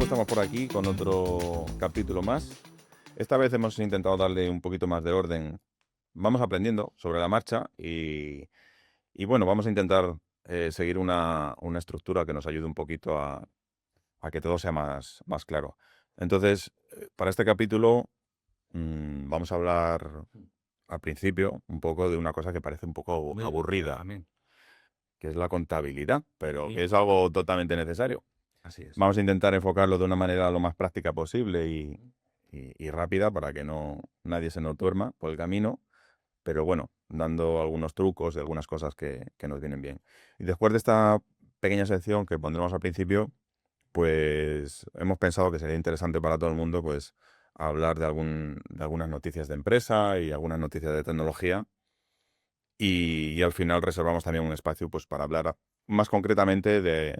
estamos por aquí con otro capítulo más. Esta vez hemos intentado darle un poquito más de orden. Vamos aprendiendo sobre la marcha y bueno, vamos a intentar seguir una estructura que nos ayude un poquito a que todo sea más claro. Entonces, para este capítulo vamos a hablar al principio un poco de una cosa que parece un poco aburrida, Amén. que es la contabilidad, pero Sí. que es algo totalmente necesario. Así es. Vamos a intentar enfocarlo de una manera lo más práctica posible y rápida para que nadie se nos duerma por el camino, pero bueno, dando algunos trucos y algunas cosas que nos vienen bien. Y después de esta pequeña sección que pondremos al principio, pues hemos pensado que sería interesante para todo el mundo pues hablar de algunas noticias de empresa y algunas noticias de tecnología y al final reservamos también un espacio pues para hablar más concretamente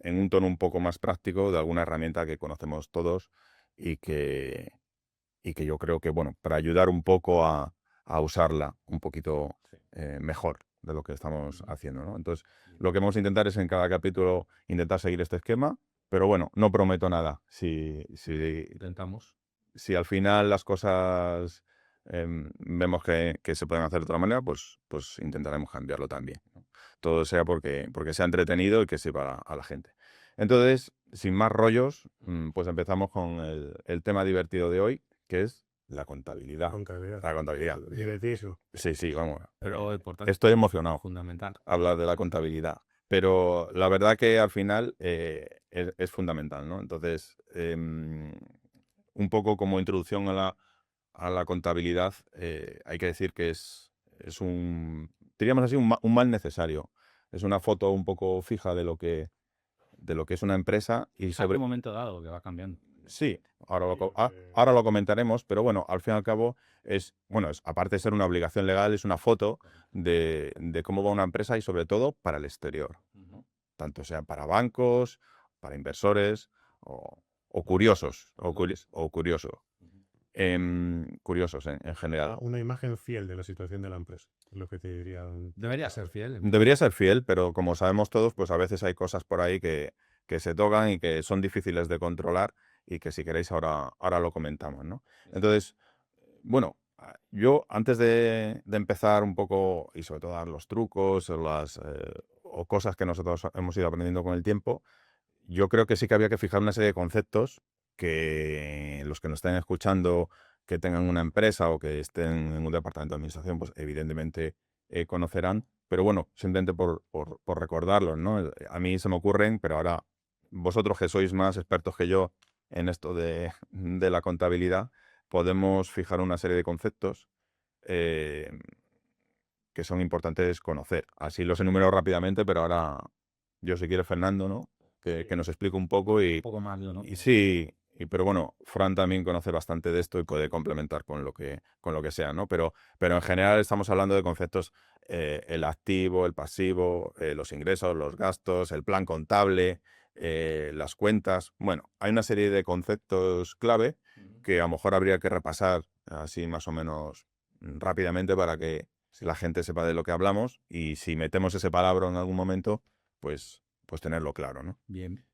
en un tono un poco más práctico de alguna herramienta que conocemos todos y que, y que yo creo que, bueno, para ayudar un poco a usarla un poquito Sí. mejor de lo que estamos Ujú. haciendo, ¿no? Entonces, lo que vamos a intentar es en cada capítulo intentar seguir este esquema, pero bueno, no prometo nada. Intentamos. Si al final las cosas vemos que se pueden hacer de otra manera, pues intentaremos cambiarlo también, ¿no? Todo sea porque sea entretenido y que sirva a la gente. Entonces, sin más rollos, pues empezamos con el tema divertido de hoy, que es la contabilidad. Contabilidad. La contabilidad. Divertísimo. Sí, vamos. Pero importante, Estoy emocionado fundamental. hablar de la contabilidad. Pero la verdad que al final es fundamental, ¿no? Entonces, un poco como introducción a la contabilidad, hay que decir que es diríamos así, un mal necesario. Es una foto un poco fija de lo que es una empresa y En un momento dado que va cambiando. Sí, Sí, ahora lo comentaremos, pero bueno, al fin y al cabo aparte de ser una obligación legal, es una foto de cómo va una empresa y sobre todo para el exterior, Ujú. tanto sea para bancos, para inversores o curiosos, o curiosos, Ujú. curiosos en general. una imagen fiel de la situación de la empresa. Es lo que te diría. Debería ser fiel. Debería ser fiel, pero como sabemos todos, pues a veces hay cosas por ahí que se tocan y que son difíciles de controlar y que si queréis ahora lo comentamos, ¿no? Entonces, bueno, yo antes de empezar un poco y sobre todo dar los trucos o cosas que nosotros hemos ido aprendiendo con el tiempo, yo creo que sí que había que fijar una serie de conceptos que los que nos estén escuchando, que tengan una empresa o que estén en un departamento de administración, pues evidentemente conocerán, pero bueno, simplemente por recordarlos, ¿no? A mí se me ocurren, pero ahora vosotros que sois más expertos que yo en esto de la contabilidad, podemos fijar una serie de conceptos eh, que son importantes conocer. Así los enumero rápidamente, pero ahora yo si quiere Fernando, ¿no? Que nos explique un poco Un poco más yo, ¿no? y sí, pero bueno, Fran también conoce bastante de esto y puede complementar con lo que sea, ¿no? Pero en general estamos hablando de conceptos, el activo, el pasivo, los ingresos, los gastos, el plan contable, las cuentas. Bueno, hay una serie de conceptos clave Ujú. que a lo mejor habría que repasar así más o menos rápidamente para que la gente sepa de lo que hablamos y si metemos ese palabra en algún momento, pues tenerlo claro, ¿no? Bien.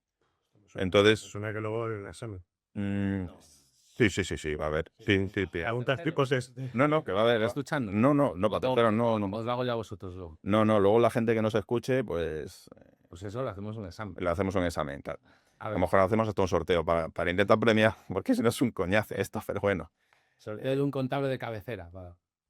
Entonces, Suena que luego en el examen. Mm, No. sí, va a haber. Sí, sí. Preguntas tipos es. No, que va a haber. ¿Estás escuchando? No, para tercero, Os lo hago ya vosotros luego. No, luego la gente que nos escuche, pues Pues eso, le hacemos un examen. le hacemos un examen, tal. A A lo ver, mejor hacemos hasta un sorteo para intentar premiar, porque si no es un coñazo esto, pero bueno. sorteo de un contable de cabecera.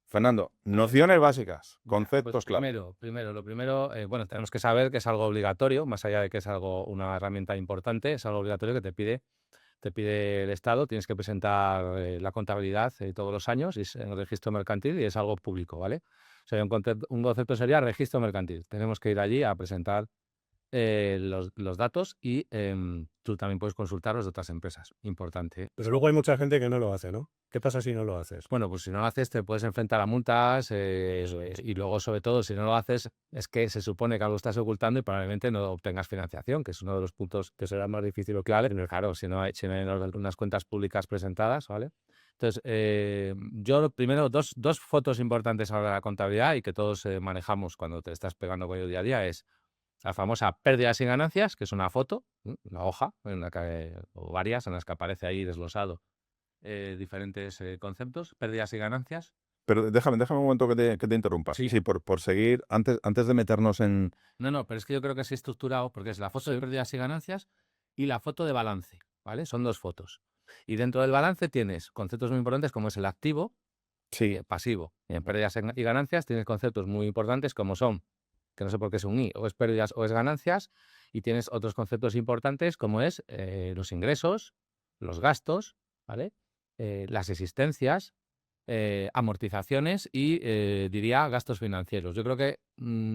Fernando, nociones básicas, Pues conceptos clave. lo primero, bueno, tenemos que saber que es algo obligatorio, más allá de que es algo, una herramienta importante, es algo obligatorio que te pide el Estado, tienes que presentar la contabilidad todos los años, y es en el registro mercantil y es algo público, ¿vale? O sea, un concepto sería registro mercantil. Tenemos que ir allí a presentar los datos y tú también puedes consultar los de otras empresas. Importante. Pero luego hay mucha gente que no lo hace, ¿no? ¿Qué pasa si no lo haces? Bueno, pues si no lo haces te puedes enfrentar a multas, eso es. Y luego, sobre todo, si no lo haces, es que se supone que algo estás ocultando y probablemente no obtengas financiación, que es uno de los puntos que será más difícil o clave. Claro, si no hay unas cuentas públicas presentadas, ¿vale? Entonces, yo primero, dos fotos importantes ahora de la contabilidad y que todos manejamos cuando te estás pegando con ello día a día es La famosa pérdidas y ganancias, que es una foto, una hoja, o varias, en las que aparece ahí desglosado diferentes conceptos, pérdidas y ganancias. Pero déjame un momento que te interrumpa. Sí. Sí, por seguir, antes de meternos en... No, pero es que yo creo que sí estructurado, porque es la foto de pérdidas y ganancias y la foto de balance, ¿vale? Son 2 fotos. Y dentro del balance tienes conceptos muy importantes como es el activo y Sí, el pasivo. Y en pérdidas y ganancias tienes conceptos muy importantes como son, que no sé por qué es un I, o es pérdidas o es ganancias, y tienes otros conceptos importantes como es los ingresos, los gastos, ¿vale? Las existencias, amortizaciones y, diría, gastos financieros. Yo creo que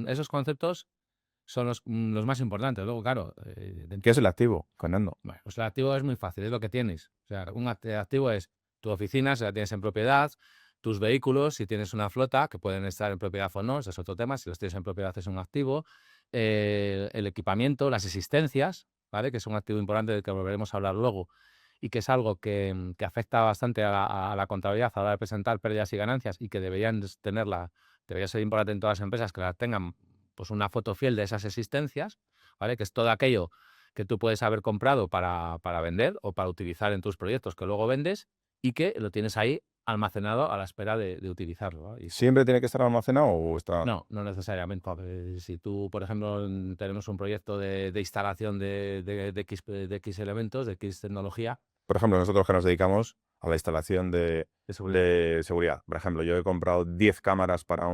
esos conceptos son los más importantes. Luego, claro, ¿qué es el activo, Fernando? bueno, pues el activo es muy fácil, es lo que tienes. O sea, un activo es tu oficina, si la tienes en propiedad, tus vehículos, si tienes una flota, que pueden estar en propiedad o no, ese es otro tema. Si los tienes en propiedad es un activo. El equipamiento, las existencias, ¿vale? Que es un activo importante del que volveremos a hablar luego y que es algo que afecta bastante a la contabilidad a la hora de presentar pérdidas y ganancias y que debería ser importante en todas las empresas que las tengan pues una foto fiel de esas existencias, ¿vale? Que es todo aquello que tú puedes haber comprado para vender o para utilizar en tus proyectos que luego vendes y que lo tienes ahí almacenado a la espera de utilizarlo, ¿no? Y ¿Siempre tiene que estar almacenado o está...? no necesariamente. Si tú, por ejemplo, tenemos un proyecto de instalación de X elementos, de X tecnología, Por ejemplo, nosotros que nos dedicamos a la instalación de seguridad. de seguridad. Por ejemplo, yo he comprado 10 cámaras para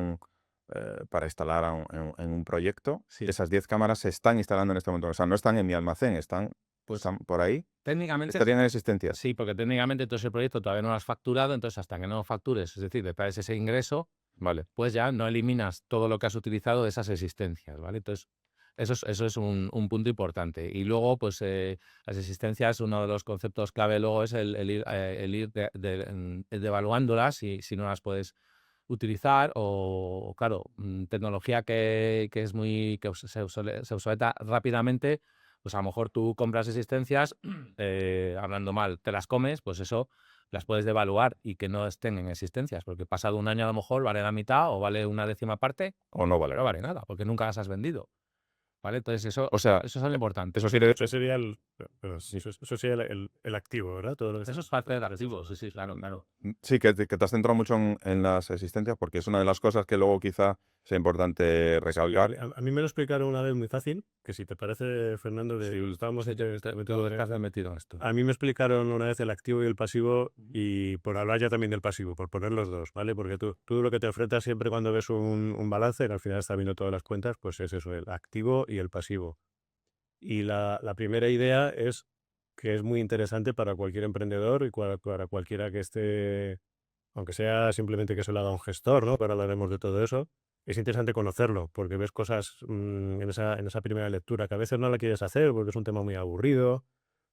instalar en un proyecto. Sí. Esas 10 cámaras se están instalando en este momento. O sea, no están en mi almacén, están Pues por ahí. técnicamente Estarían en existencias. sí, porque técnicamente todo ese proyecto todavía no lo has facturado, entonces hasta que no lo factures, es decir, detrás ese ingreso, Vale. pues ya no eliminas todo lo que has utilizado de esas existencias, ¿vale? Entonces, eso es un punto importante. Y luego, pues las existencias, uno de los conceptos clave luego es el ir devaluándolas si no las puedes utilizar o, claro, tecnología que es que se obsoleta rápidamente, pues a lo mejor tú compras existencias, hablando mal, te las comes, pues eso las puedes devaluar y que no estén en existencias, porque pasado un año a lo mejor vale la mitad o vale una décima parte, O no vale. pero no vale nada, porque nunca las has vendido, ¿vale? Entonces O sea, eso es lo importante. eso sí, Eso sería eso sería el activo, ¿verdad? Todo lo que Eso es parte del activo, sí, claro. sí, que te has centrado mucho en las existencias porque es una de las cosas que luego quizá sea importante recalcar. A mí me lo explicaron una vez muy fácil, que si te parece, Fernando, Sí, estábamos todo el caso metido en esto. a mí me explicaron una vez el activo y el pasivo, y por hablar ya también del pasivo, por poner los dos, ¿vale? Porque tú lo que te enfrentas siempre cuando ves un balance, que al final está viendo todas las cuentas, pues es eso, el activo y el pasivo. Y la primera idea es que es muy interesante para cualquier emprendedor y para cualquiera que esté, aunque sea simplemente que se lo haga un gestor, ¿no? Que ahora hablaremos de todo eso. Es interesante conocerlo, porque ves cosas en esa primera lectura que a veces no la quieres hacer porque es un tema muy aburrido,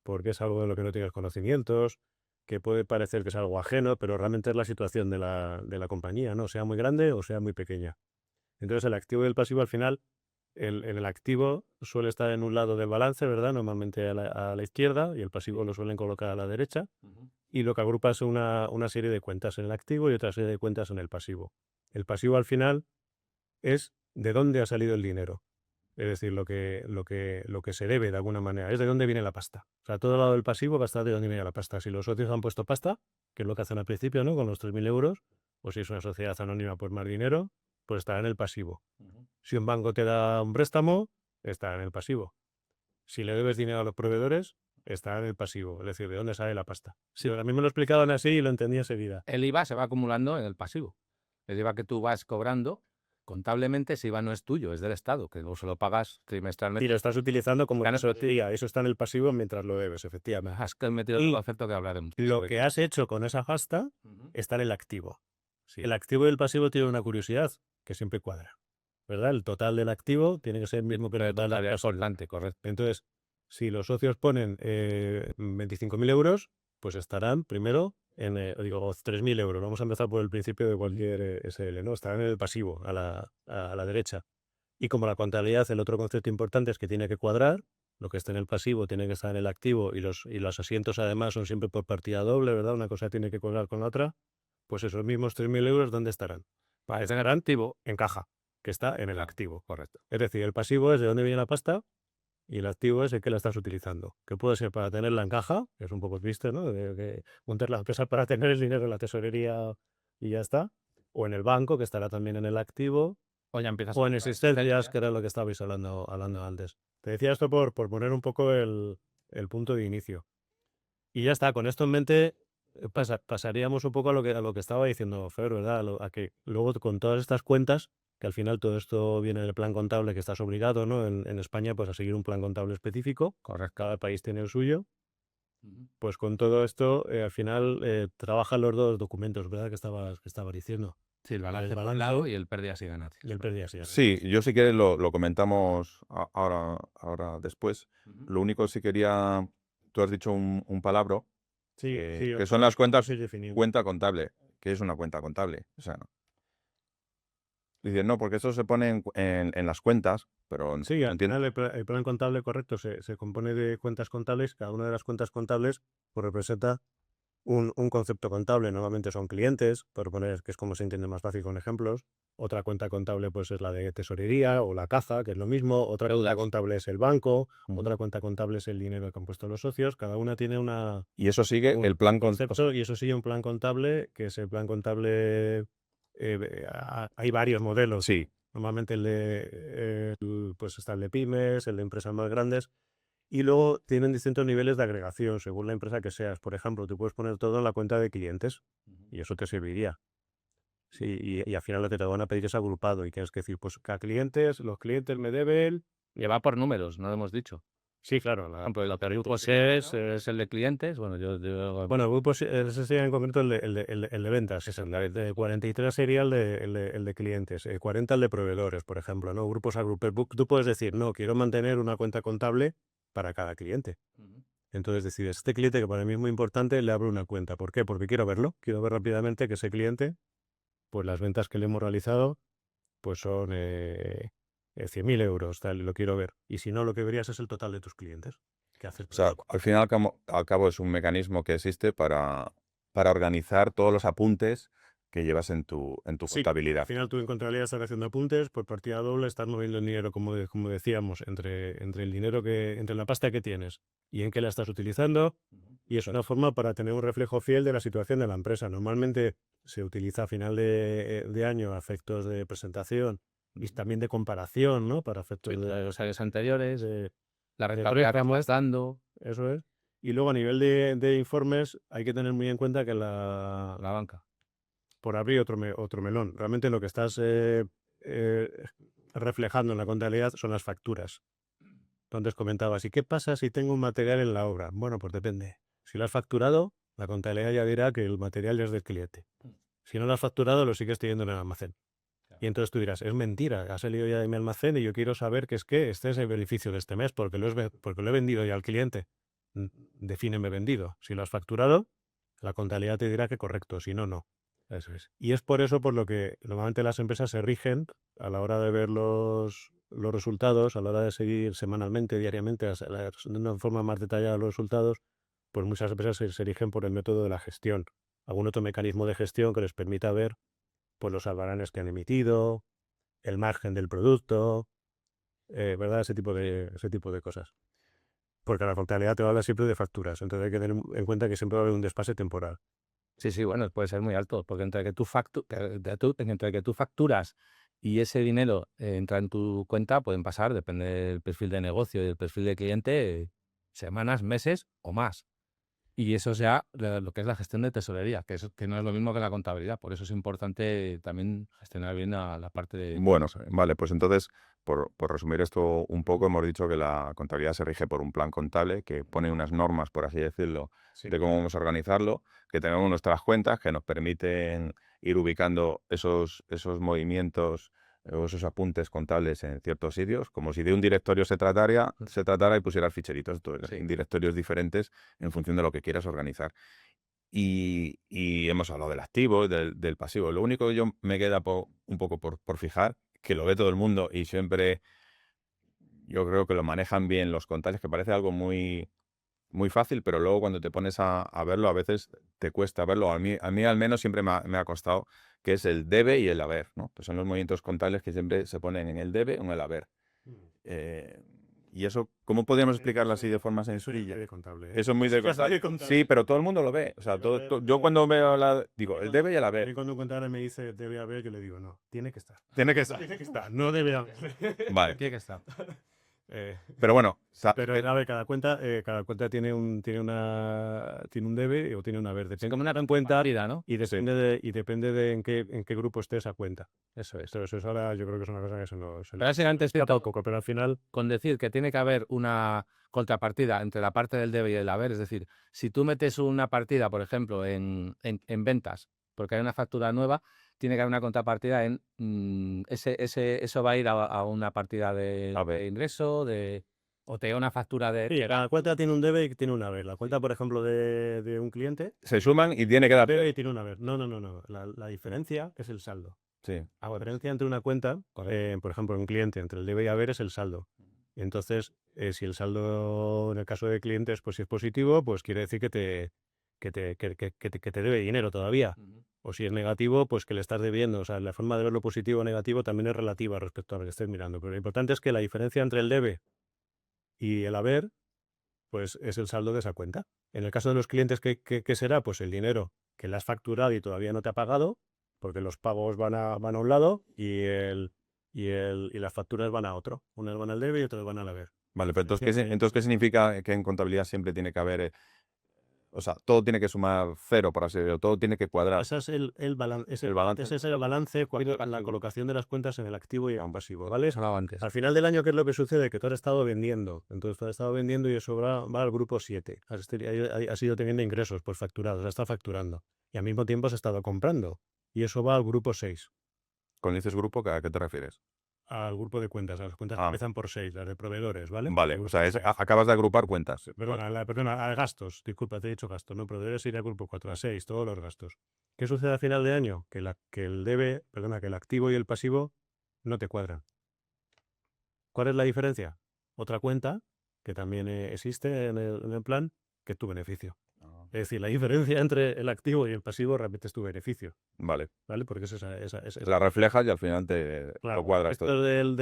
porque es algo de lo que no tienes conocimientos, que puede parecer que es algo ajeno, pero realmente es la situación de la compañía, ¿no? Sea muy grande o sea muy pequeña. Entonces el activo y el pasivo al final, el activo suele estar en un lado del balance, ¿verdad? Normalmente a la izquierda, y el pasivo lo suelen colocar a la derecha, y lo que agrupa es una serie de cuentas en el activo y otra serie de cuentas en el pasivo. El pasivo al final es de dónde ha salido el dinero. Es decir, lo que se debe de alguna manera, es de dónde viene la pasta. O sea, todo el lado del pasivo va a estar de dónde viene la pasta. Si los socios han puesto pasta, que es lo que hacen al principio, ¿no? Con los 3.000 euros, o si es una sociedad anónima, pues más dinero, pues estará en el pasivo. Si un banco te da un préstamo, estará en el pasivo. Si le debes dinero a los proveedores, estará en el pasivo. Es decir, de dónde sale la pasta. Sí. A mí me lo explicaban así y lo entendí enseguida. El IVA se va acumulando en el pasivo. El IVA que tú vas cobrando, contablemente, ese IVA no es tuyo, es del Estado, que luego se lo pagas trimestralmente. Y lo estás utilizando como Ganas tesorería. Eso está en el pasivo mientras lo debes, efectivamente. Has metido el concepto que hablaremos. Lo que has hecho con esa pasta Ujú. está en el activo. Sí. El activo y el pasivo tienen una curiosidad que siempre cuadra, ¿verdad? El total del activo tiene que ser el mismo que el total de la es constante, correcto. Entonces, si los socios ponen 25.000 euros, pues estarán primero en, 3.000 euros. Vamos a empezar por el principio de cualquier SL, ¿no? Estarán en el pasivo, a la derecha. Y como la contabilidad, el otro concepto importante es que tiene que cuadrar, lo que está en el pasivo tiene que estar en el activo y los asientos además son siempre por partida doble, ¿verdad? Una cosa tiene que cuadrar con la otra. Pues esos mismos 3.000 euros, ¿dónde estarán? Estarán activo, en caja. que está en el Claro, activo. correcto. Es decir, el pasivo es de dónde viene la pasta y el activo es el que la estás utilizando. Que puede ser para tenerla en caja, que es un poco triste, ¿no? De que montar la empresa para tener el dinero en la tesorería y ya está. O en el banco, que estará también en el activo. O ya empiezas O a en buscar existencias, existencias. que era lo que estabais hablando antes. Te decía esto por poner un poco el punto de inicio. Y ya está, con esto en mente pasaríamos un poco a lo que estaba diciendo Fer, ¿verdad? A que luego con todas estas cuentas, que al final todo esto viene del plan contable que estás obligado, ¿no? En España, pues a seguir un plan contable específico. Correcto. Cada país tiene el suyo. Ujú. Pues con todo esto, al final trabajan los dos documentos, ¿verdad? Que estabas diciendo. Sí, el balance El por un lado balance y el pérdidas y ganancias. y el pérdidas y Sí, ganancias. yo si quieres lo comentamos ahora después. Ujú. Lo único sí quería, tú has dicho un palabra, Sí, sí, que son las vamos cuentas, a ir definiendo. cuenta contable. ¿Qué es una cuenta contable? O sea, dices, no, porque eso se pone en las cuentas, pero Sí, al entiendo. final el plan contable correcto se compone de cuentas contables. Cada una de las cuentas contables pues, representa un concepto contable. Normalmente son clientes, por poner que es como se entiende más fácil con ejemplos. Otra cuenta contable pues es la de tesorería o la caja, que es lo mismo. Otra cuenta Deudas. contable es el banco. Ujú. Otra cuenta contable es el dinero que han puesto los socios. Cada una tiene Y eso sigue un el plan concepto y eso sigue un plan contable, que es el plan contable. Hay varios modelos. Sí, Normalmente pues está el de pymes, el de empresas más grandes, y luego tienen distintos niveles de agregación según la empresa que seas. Por ejemplo, tú puedes poner todo en la cuenta de clientes Ujú. y eso te serviría. Sí, y al final lo que te van a pedir es agrupado y tienes que decir, pues a clientes, los clientes me deben. Y va por números, no lo hemos dicho. Sí, claro. Por ejemplo, el Pero grupo C es el de clientes. Bueno, bueno, el grupo ese sería en concreto el de ventas. Eso, El de 43 sería el de clientes. 40 el de proveedores, por ejemplo, ¿no? Grupos a grupos. Tú puedes decir, no, quiero mantener una cuenta contable para cada cliente. Ujú. Entonces decides, este cliente que para mí es muy importante, le abro una cuenta. ¿Por qué? Porque quiero verlo. Quiero ver rápidamente que ese cliente, pues las ventas que le hemos realizado, pues son 100.000 euros, tal, lo quiero ver. Y si no, lo que verías es el total de tus clientes. ¿Qué haces? o sea, al fin y al cabo es un mecanismo que existe para organizar todos los apuntes que llevas en tu Sí, al contabilidad. final tú en contabilidad estás haciendo apuntes, por partida doble estás moviendo el dinero, como decíamos, entre el dinero entre la pasta que tienes y en qué la estás utilizando. Ujú. Y es una forma para tener un reflejo fiel de la situación de la empresa. Normalmente se utiliza a final de año a efectos de presentación y Ujú. también de comparación, ¿no? Para Sí, efectos de los años anteriores, de la de rentabilidad que gráficos, vamos dando, eso es. Y luego a nivel de informes hay que tener muy en cuenta que la banca. por abrir otro melón. Realmente lo que estás eh, reflejando en la contabilidad son las facturas. Entonces comentabas, ¿y qué pasa si tengo un material en la obra? Bueno, pues depende. Si lo has facturado, la contabilidad ya dirá que el material es del cliente. Si no lo has facturado, lo sigues teniendo en el almacén. Y entonces tú dirás, es mentira, ha salido ya de mi almacén y yo quiero saber que este es el beneficio de este mes porque porque lo he vendido ya al cliente. Defíneme vendido. Si lo has facturado, la contabilidad te dirá que correcto, si no, no. Eso es. Y es por eso por lo que normalmente las empresas se rigen a la hora de ver los resultados, a la hora de seguir semanalmente, diariamente, de una forma más detallada los resultados, pues muchas empresas se rigen por el método de la gestión. Algún otro mecanismo de gestión que les permita ver pues, los albaranes que han emitido, el margen del producto, ¿verdad? Ese tipo de cosas. Porque la contabilidad te habla siempre de facturas, entonces hay que tener en cuenta que siempre va a haber un desfase temporal. Sí, sí, bueno, puede ser muy alto, porque entre que tú facturas y ese dinero entra en tu cuenta, pueden pasar, depende del perfil de negocio y del perfil de cliente, semanas, meses o más. Y eso ya lo que es la gestión de tesorería, que no es lo mismo que la contabilidad. Por eso es importante también gestionar bien la parte de Bueno, tesorería. vale, pues entonces, por resumir esto un poco, hemos dicho que la contabilidad se rige por un plan contable que pone unas normas, por así decirlo, Sí. de cómo vamos a organizarlo, que tenemos nuestras cuentas que nos permiten ir ubicando esos movimientos o esos apuntes contables en ciertos sitios, como si de un directorio se tratara y pusieras ficheritos, entonces, Sí. en directorios diferentes en función de lo que quieras organizar. Y hemos hablado del activo, del pasivo. Lo único que yo me queda un poco por fijar, que lo ve todo el mundo y siempre yo creo que lo manejan bien los contables, que parece algo muy, muy fácil, pero luego cuando te pones a verlo, a veces te cuesta verlo. A mí al menos siempre me ha costado, que es el debe y el haber, ¿no? Que son los movimientos contables que siempre se ponen en el debe o en el haber. Eh, y eso, ¿cómo podríamos explicarlo así de forma Eso es sencilla? de contable, ¿eh? Eso es muy de Eso ya está de contable. Sí, contable. pero todo el mundo lo ve. O sea, Pero a ver, yo cuando veo digo, el debe y el a mí haber. cuando un contable me dice debe haber, yo le digo, no, tiene que estar. Tiene que estar. Tiene que estar, no debe haber. Vale. Tiene que estar. Eh, Pero bueno, pero a ver, cada cuenta tiene un debe o tiene un haber. Es Depende como una en cuenta vida, ¿no? y depende de en qué grupo esté esa cuenta. Eso es. Pero eso es ahora, yo creo que es una cosa que se nos Pero básicamente es escapa un poco, pero al final con decir que tiene que haber una contrapartida entre la parte del debe y el haber. Es decir, si tú metes una partida, por ejemplo, en ventas, porque hay una factura nueva, tiene que haber una contrapartida en eso va a ir a una partida de ingreso, o te da una factura de... sí, cada cuenta tiene un debe y tiene un haber. La cuenta, por ejemplo, de un cliente se suman y tiene que dar. debe y tiene un haber. No. La diferencia es el saldo. Sí. La diferencia entre una cuenta, por ejemplo, un cliente, entre el debe y haber es el saldo. Y entonces, si el saldo en el caso de clientes, pues si es positivo, pues quiere decir que te debe dinero todavía. O si es negativo, pues que le estás debiendo. O sea, la forma de verlo positivo o negativo también es relativa respecto a lo que estés mirando. Pero lo importante es que la diferencia entre el debe y el haber, pues es el saldo de esa cuenta. En el caso de los clientes, ¿qué será? Pues el dinero que le has facturado y todavía no te ha pagado, porque los pagos van a un lado y las facturas van a otro. Unas van al debe y otras van al haber. Vale, pero entonces, ¿qué significa que en contabilidad siempre tiene que haber, o sea, todo tiene que sumar cero, por así decirlo, todo tiene que cuadrar? Ese es el balance. El balance. Ese es el balance la colocación de las cuentas en el activo y en el pasivo, ¿vale? Hablaba antes. Al final del año, ¿qué es lo que sucede? Que tú has estado vendiendo. Entonces, tú has estado vendiendo y eso va al grupo 7. Has ido teniendo ingresos, pues facturados, has estado facturando. Y al mismo tiempo has estado comprando. Y eso va al grupo 6, Cuando dices grupo, ¿a qué te refieres? al grupo de cuentas. A las cuentas que empiezan por 6, las de proveedores, ¿vale? Vale, El o grupo sea, 6. acabas de agrupar cuentas. Perdona, a gastos. Disculpa, te he dicho gastos. No, proveedores iría al grupo 4, a 6, todos los gastos. ¿Qué sucede a final de año? Que el activo y el pasivo no te cuadran. ¿Cuál es la diferencia? Otra cuenta que también existe en el plan, que es tu beneficio. Es decir, la diferencia entre el activo y el pasivo realmente es tu beneficio, Vale. ¿vale? Porque es La reflejas y al final claro, lo cuadras esto todo. del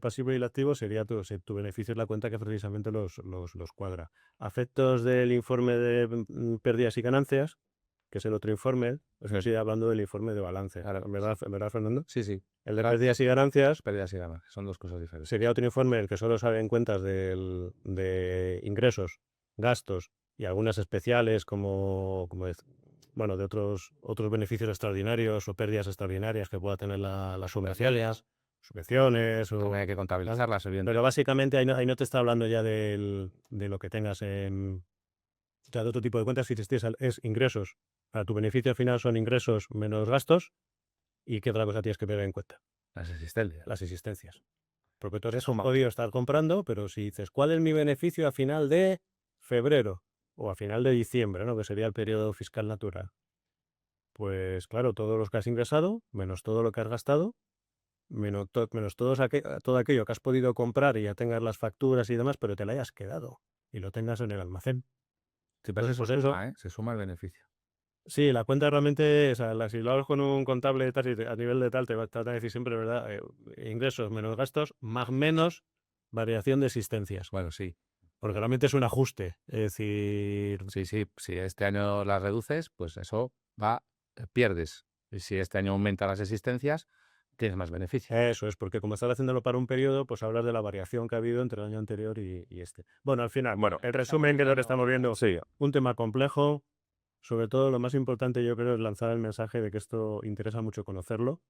pasivo y el activo sería tu beneficio, es la cuenta que precisamente los cuadra. Afectos del informe de pérdidas y ganancias, que es el otro informe, pues estoy hablando del informe de balance. Claro. ¿Verdad, Fernando? Sí, sí. El de pérdidas y ganancias Pérdidas y ganancias. Son dos cosas diferentes. sería otro informe en el que solo salen cuentas de ingresos, gastos y algunas especiales de otros beneficios extraordinarios o pérdidas extraordinarias que pueda tener las subvenciones o... Hay que contabilizarlas, evidentemente. Pero básicamente ahí no te está hablando ya de lo que tengas o sea, de otro tipo de cuentas. Si te es ingresos. Para tu beneficio al final son ingresos menos gastos. ¿Y qué otra cosa tienes que tener en cuenta? Las existencias. Las existencias. Porque tú has podido estar comprando, pero si dices, ¿cuál es mi beneficio a final de febrero o a final de diciembre, ¿no? Que sería el periodo fiscal natural? Pues claro, todo lo que has ingresado, menos todo lo que has gastado, menos todo aquello que has podido comprar y ya tengas las facturas y demás, pero te la hayas quedado y lo tengas en el almacén. Sí, pero Entonces, eso pues se eso, suma, ¿eh? Se suma el beneficio. sí, la cuenta realmente, o sea, si lo hablas con un contable tal, a nivel de tal, te van a decir siempre, ¿verdad? Ingresos menos gastos, más menos variación de existencias. Bueno, sí. Porque realmente es un ajuste. Es decir, Sí, si este año las reduces, pues eso pierdes. Y si este año aumentan las existencias, tienes más beneficio. eso es, porque como estás haciéndolo para un periodo, pues hablas de la variación que ha habido entre el año anterior y este. Bueno, al final, el resumen que ahora estamos viendo, Sí, un tema complejo. Sobre todo, lo más importante yo creo es lanzar el mensaje de que esto interesa mucho conocerlo.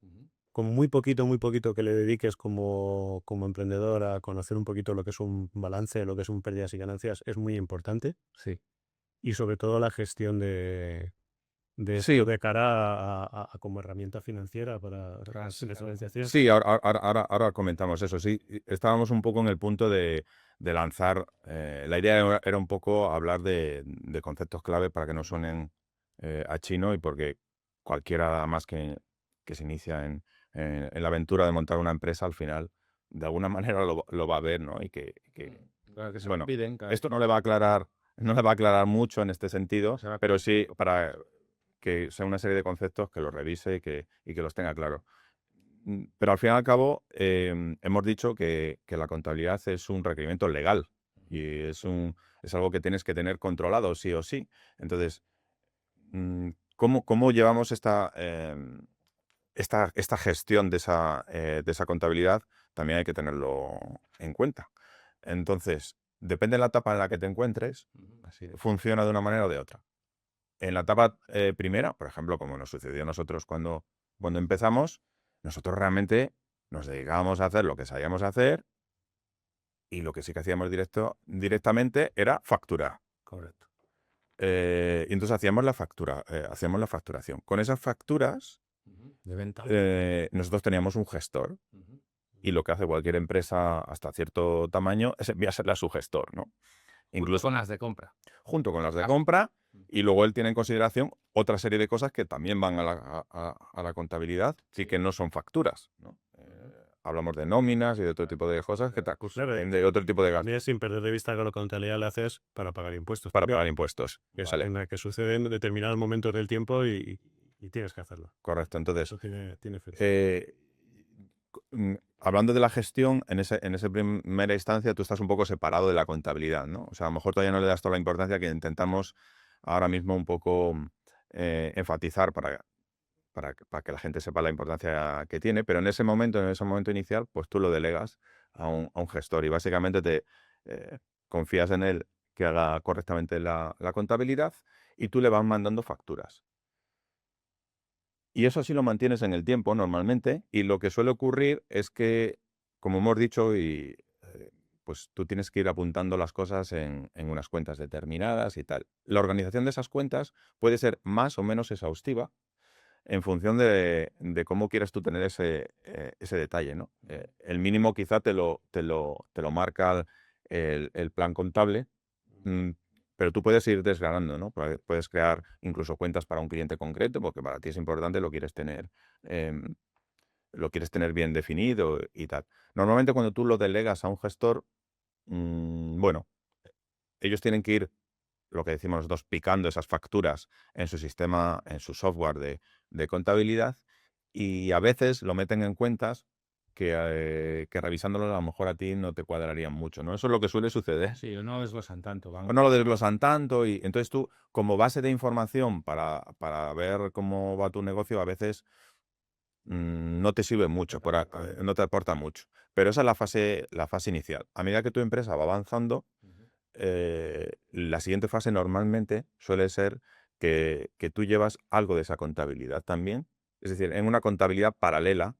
Con muy poquito que le dediques como emprendedor a conocer un poquito lo que es un balance, lo que es un pérdidas y ganancias, es muy importante. Sí. Y sobre todo la gestión de Sí. esto de cara a como herramienta financiera para la financiación. Sí, ahora comentamos eso. Sí, estábamos un poco en el punto de lanzar. La idea era un poco hablar de conceptos clave para que no suenen a chino y porque cualquiera más que se inicia en la aventura de montar una empresa, al final, de alguna manera lo va a ver, ¿no? Y que Claro, que se Bueno, lo piden. Claro. esto no le va a aclarar mucho en este sentido, Se va a- pero sí para que sea una serie de conceptos que los revise y que los tenga claro. Pero al fin y al cabo, hemos dicho que la contabilidad es un requerimiento legal y es algo que tienes que tener controlado sí o sí. Entonces, ¿cómo llevamos esta gestión de esa contabilidad? También hay que tenerlo en cuenta. Entonces, depende de la etapa en la que te encuentres, Así de- funciona de una manera o de otra. En la etapa primera, por ejemplo, como nos sucedió a nosotros cuando empezamos, nosotros realmente nos dedicábamos a hacer lo que sabíamos hacer y lo que sí que hacíamos directamente era facturar. Correcto. Y entonces hacíamos la facturación. Con esas facturas, De venta. nosotros teníamos un gestor Ujú. y lo que hace cualquier empresa hasta cierto tamaño es enviársela a su gestor, ¿no? Incluso Con las de compra. junto con las de Ah. compra, y luego él tiene en consideración otra serie de cosas que también van a la contabilidad y que no son facturas, ¿no? Hablamos de nóminas y de otro tipo de cosas Claro, de otro tipo de gastos también sin perder de vista que la contabilidad la haces para pagar impuestos. para También, pagar impuestos. que es ¿Vale? en la que suceden determinados momentos del tiempo y tienes que hacerlo. Correcto. Entonces, Eso tiene efecto. hablando de la gestión, en esa primera instancia tú estás un poco separado de la contabilidad, ¿no? O sea, a lo mejor todavía no le das toda la importancia que intentamos ahora mismo un poco enfatizar para que la gente sepa la importancia que tiene, pero en ese momento inicial, pues tú lo delegas a un gestor y básicamente te confías en él que haga correctamente la contabilidad y tú le vas mandando facturas. Y eso sí lo mantienes en el tiempo normalmente, y lo que suele ocurrir es que, como hemos dicho, pues tú tienes que ir apuntando las cosas en unas cuentas determinadas y tal. La organización de esas cuentas puede ser más o menos exhaustiva en función de cómo quieres tú tener ese detalle, ¿no? El mínimo quizá te lo marca el plan contable, mm, pero tú puedes ir desgranando, ¿no? Puedes crear incluso cuentas para un cliente concreto, porque para ti es importante, em, lo quieres tener bien definido y tal. Normalmente cuando tú lo delegas a un gestor, bueno, ellos tienen que ir, lo que decimos nosotros, picando esas facturas en su sistema, en su software de contabilidad, y a veces lo meten en cuentas que revisándolo a lo mejor a ti no te cuadrarían mucho, ¿no? Eso es lo que suele suceder. Sí, no desglosan tanto. O no lo desglosan tanto y entonces tú, como base de información para ver cómo va tu negocio, a veces no te sirve mucho, no te aporta mucho. Pero esa es la fase inicial. A medida que tu empresa va avanzando, la siguiente fase normalmente suele ser que tú llevas algo de esa contabilidad también. Es decir, en una contabilidad paralela,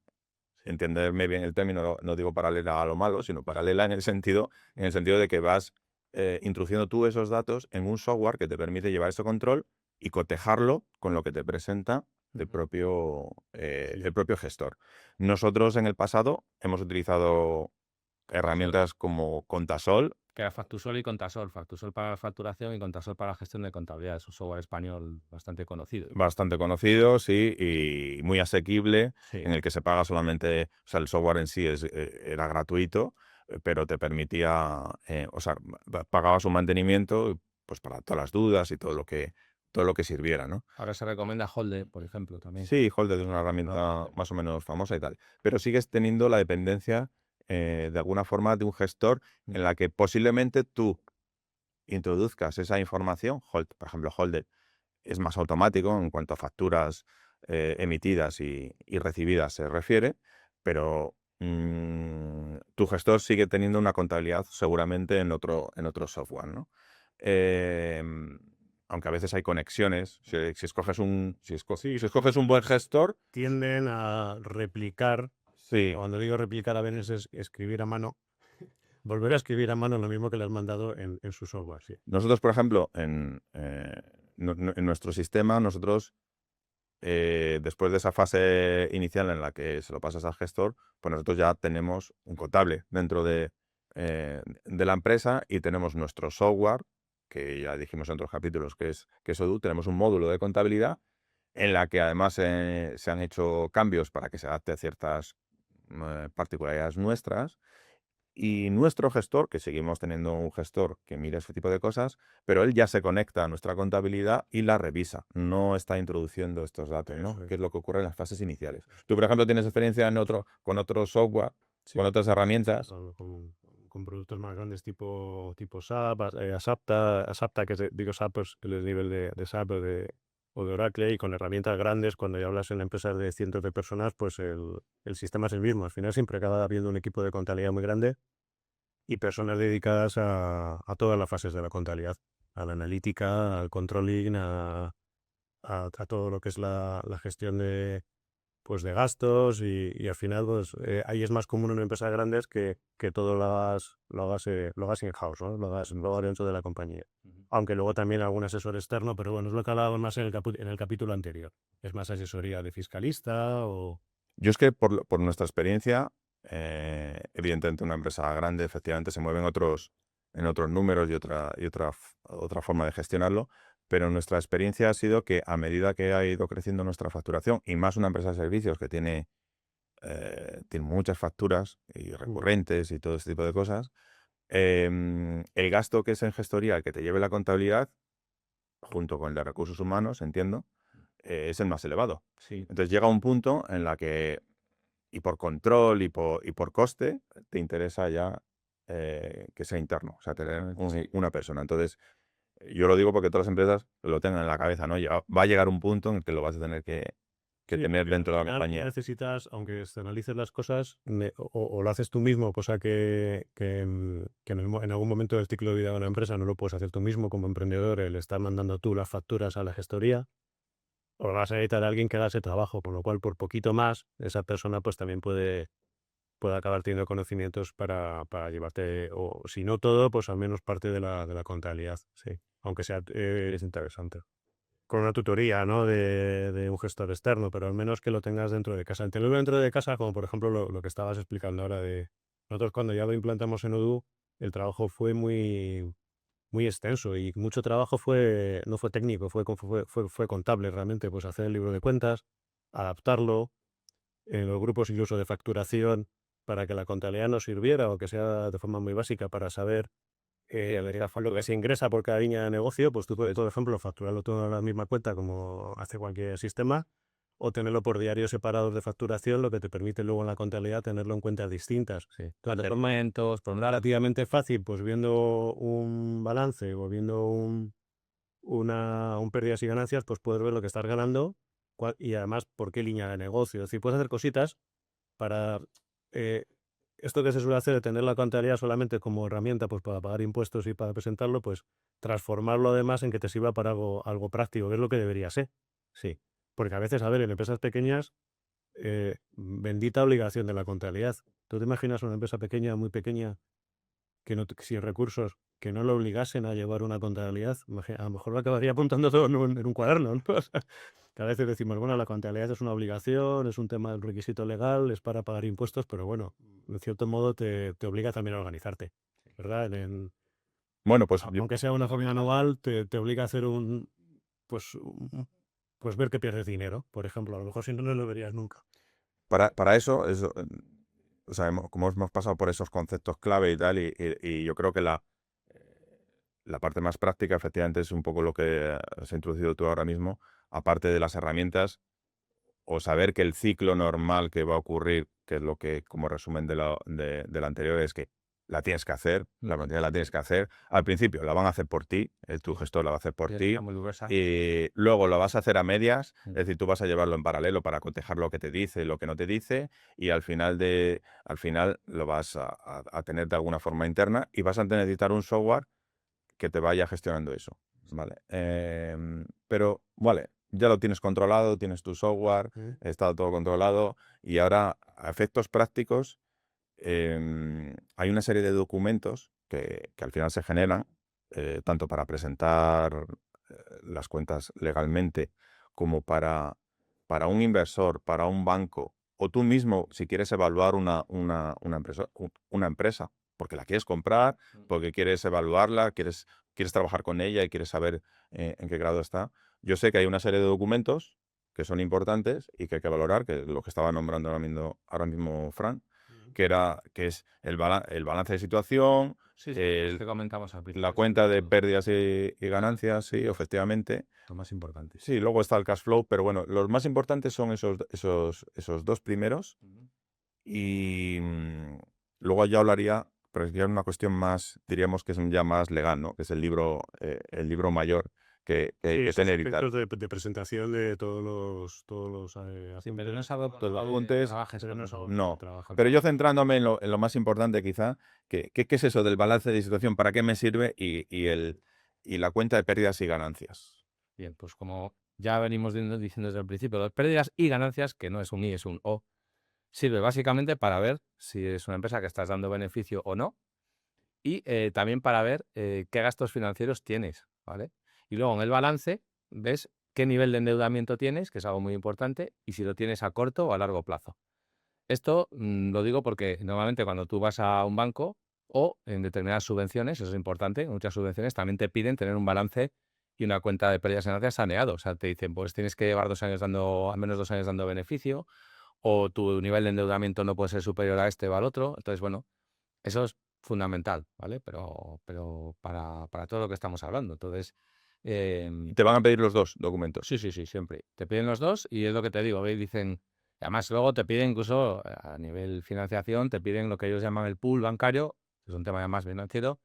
entenderme bien el término, no digo paralela a lo malo, sino paralela en el sentido de que vas introduciendo tú esos datos en un software que te permite llevar ese control y cotejarlo con lo que te presenta el propio gestor. Nosotros en el pasado hemos utilizado herramientas como Contasol. Que era Factusol y Contasol. Factusol para la facturación y Contasol para la gestión de contabilidad. Es un software español bastante conocido. Bastante conocido, sí, y muy asequible, Sí. en el que se paga solamente, o sea, el software en sí era gratuito, pero te permitía, o sea, pagabas un mantenimiento pues para todas las dudas y todo lo que sirviera, ¿no? Ahora se recomienda Holde, por ejemplo, también. Sí, Holded es una herramienta más o menos famosa y tal, pero sigues teniendo la dependencia de alguna forma de un gestor en la que posiblemente tú introduzcas esa información. Por ejemplo, Holded es más automático en cuanto a facturas emitidas y recibidas se refiere, pero tu gestor sigue teniendo una contabilidad seguramente en otro software, ¿no? Aunque a veces hay conexiones. Si escoges un buen gestor, Tienden a replicar. sí, Cuando digo replicar a veces es escribir a mano. Volver a escribir a mano lo mismo que le has mandado en su software, sí. nosotros, por ejemplo, en nuestro sistema, nosotros después de esa fase inicial en la que se lo pasas al gestor, pues nosotros ya tenemos un contable dentro de la empresa y tenemos nuestro software, que ya dijimos en otros capítulos que es Odoo. Tenemos un módulo de contabilidad en la que además se han hecho cambios para que se adapte a ciertas particularidades nuestras Y nuestro gestor, que seguimos teniendo un gestor que mira ese tipo de cosas, pero él ya se conecta a nuestra contabilidad y la revisa. No está introduciendo estos datos, ¿no? Eso es. Que es lo que ocurre en las fases iniciales. Tú, por ejemplo, tienes experiencia con otro software, Sí, con otras herramientas. con productos más grandes tipo SAP, Asapta, que digo SAP, pues el nivel de SAP o de Oracle, y con herramientas grandes, cuando ya hablas en empresas de cientos de personas, pues el sistema es el mismo. Al final siempre acaba habiendo un equipo de contabilidad muy grande y personas dedicadas a todas las fases de la contabilidad, a la analítica, al controlling, a todo lo que es la gestión de gastos y al final pues ahí es más común en empresas grandes que todo lo hagas in-house, ¿no? Lo hagas dentro de la compañía. Aunque luego también algún asesor externo, pero bueno, es lo que hablábamos más en el capítulo anterior. Es más asesoría de fiscalista o... Yo es que por nuestra experiencia, evidentemente una empresa grande efectivamente se mueve en otros números y otra forma de gestionarlo, pero nuestra experiencia ha sido que a medida que ha ido creciendo nuestra facturación, y más una empresa de servicios que tiene muchas facturas y recurrentes y todo ese tipo de cosas, el gasto que es en gestoría, el que te lleve la contabilidad, junto con el de recursos humanos, entiendo, es el más elevado. Sí. Entonces llega un punto en la que, y por control y por coste, te interesa ya que sea interno, o sea, tener una persona. Entonces, yo lo digo porque todas las empresas lo tengan en la cabeza, ¿no? Va a llegar un punto en el que lo vas a tener que Sí, tener porque dentro de al la final compañía. necesitas, aunque externalices las cosas, o lo haces tú mismo, cosa que en algún momento del ciclo de vida de una empresa no lo puedes hacer tú mismo como emprendedor, el estar mandando tú las facturas a la gestoría, o vas a necesitar a alguien que haga ese trabajo, con lo cual por poquito más esa persona pues también puede acabar teniendo conocimientos para llevarte, o si no todo, pues al menos parte de la contabilidad, sí, aunque sea es interesante con una tutoría, ¿no? de un gestor externo, pero al menos que lo tengas dentro de casa. El tenerlo dentro de casa, como por ejemplo lo que estabas explicando ahora de nosotros cuando ya lo implantamos en Odoo, el trabajo fue muy, muy extenso y mucho trabajo no fue técnico, fue contable realmente, pues hacer el libro de cuentas, adaptarlo en los grupos incluso de facturación para que la contabilidad nos sirviera o que sea de forma muy básica para saber lo que se ingresa por cada línea de negocio, pues tú puedes, por ejemplo, facturarlo todo en la misma cuenta como hace cualquier sistema, o tenerlo por diarios separados de facturación, lo que te permite luego en la contabilidad tenerlo en cuentas distintas. Sí. Hacer aumentos, por un lado, Relativamente fácil, pues viendo un balance o viendo un pérdidas y ganancias, pues puedes ver lo que estás ganando y además por qué línea de negocio. Es decir, puedes hacer cositas para... eh, esto que se suele hacer de tener la contabilidad solamente como herramienta pues para pagar impuestos y para presentarlo, pues transformarlo además en que te sirva para algo práctico, que es lo que debería ser. Sí. Porque a veces, a ver, en empresas pequeñas, bendita obligación de la contabilidad. ¿Tú te imaginas una empresa pequeña, muy pequeña, que no, sin recursos, que no lo obligasen a llevar una contabilidad? A lo mejor lo acabaría apuntando todo en un cuaderno, ¿no? O sea, que a veces decimos, bueno, la contabilidad es una obligación, es un tema, un requisito legal, es para pagar impuestos, pero bueno, en cierto modo te obliga también a organizarte, ¿verdad? Bueno, pues Aunque sea una forma anual, te obliga a hacer pues ver que pierdes dinero, por ejemplo. A lo mejor si no, no lo verías nunca. para eso, o sea, como hemos pasado por esos conceptos clave y tal, y yo creo que la parte más práctica efectivamente es un poco lo que has introducido tú ahora mismo, aparte de las herramientas, o saber que el ciclo normal que va a ocurrir, que es lo que como resumen de la anterior, es que la tienes que hacer, la plantilla la tienes que hacer. Al principio la van a hacer por ti, tu gestor la va a hacer por ti, muy diversa. y luego lo vas a hacer a medias, Mm. es decir, tú vas a llevarlo en paralelo para cotejar lo que te dice y lo que no te dice, y al final lo vas a tener de alguna forma interna y vas a necesitar un software que te vaya gestionando eso, ¿vale? Pero, vale, ya lo tienes controlado, tienes tu software, está todo controlado, y ahora, a efectos prácticos, hay una serie de documentos que al final se generan, tanto para presentar las cuentas legalmente, como para un inversor, para un banco, o tú mismo, si quieres evaluar una empresa, porque la quieres comprar, porque quieres evaluarla, quieres trabajar con ella y quieres saber en qué grado está. Yo sé que hay una serie de documentos que son importantes y que hay que valorar, que es lo que estaba nombrando ahora mismo Fran, que es el balance de situación, Sí, sí, los que comentamos al principio. la cuenta de pérdidas y ganancias, sí, efectivamente. Lo más importante. Sí, luego está el cash flow, pero bueno, los más importantes son esos dos primeros. Y luego ya hablaría, pero ya es una cuestión más, diríamos que es ya más legal, ¿no? Que es el libro mayor que hay Sí, que esos tener y tal. aspectos de presentación de todos los Sí, pero no es algo Tus que apuntes, trabajes pero con no es eso. algo que no. trabaja. Pero yo centrándome en lo más importante quizá, ¿qué es eso del balance de situación? ¿Para qué me sirve? Y la cuenta de pérdidas y ganancias. Bien, pues como ya venimos diciendo desde el principio, las pérdidas y ganancias, que no es un I, es un O, sirve básicamente para ver si es una empresa que estás dando beneficio o no y también para ver qué gastos financieros tienes, ¿vale? Y luego en el balance ves qué nivel de endeudamiento tienes, que es algo muy importante, y si lo tienes a corto o a largo plazo. Esto lo digo porque normalmente cuando tú vas a un banco o en determinadas subvenciones, eso es importante, en muchas subvenciones también te piden tener un balance y una cuenta de pérdidas y ganancias saneado. O sea, te dicen, pues tienes que llevar 2 años dando, al menos 2 años dando beneficio, o tu nivel de endeudamiento no puede ser superior a este o al otro. Entonces, bueno, eso es fundamental, ¿vale? Pero para todo lo que estamos hablando. Entonces, Y te van a pedir los dos documentos. sí, sí, sí, siempre. Te piden los dos y es lo que te digo, ¿veis? Dicen, además luego te piden incluso a nivel financiación, te piden lo que ellos llaman el pool bancario, que es un tema ya más financiero,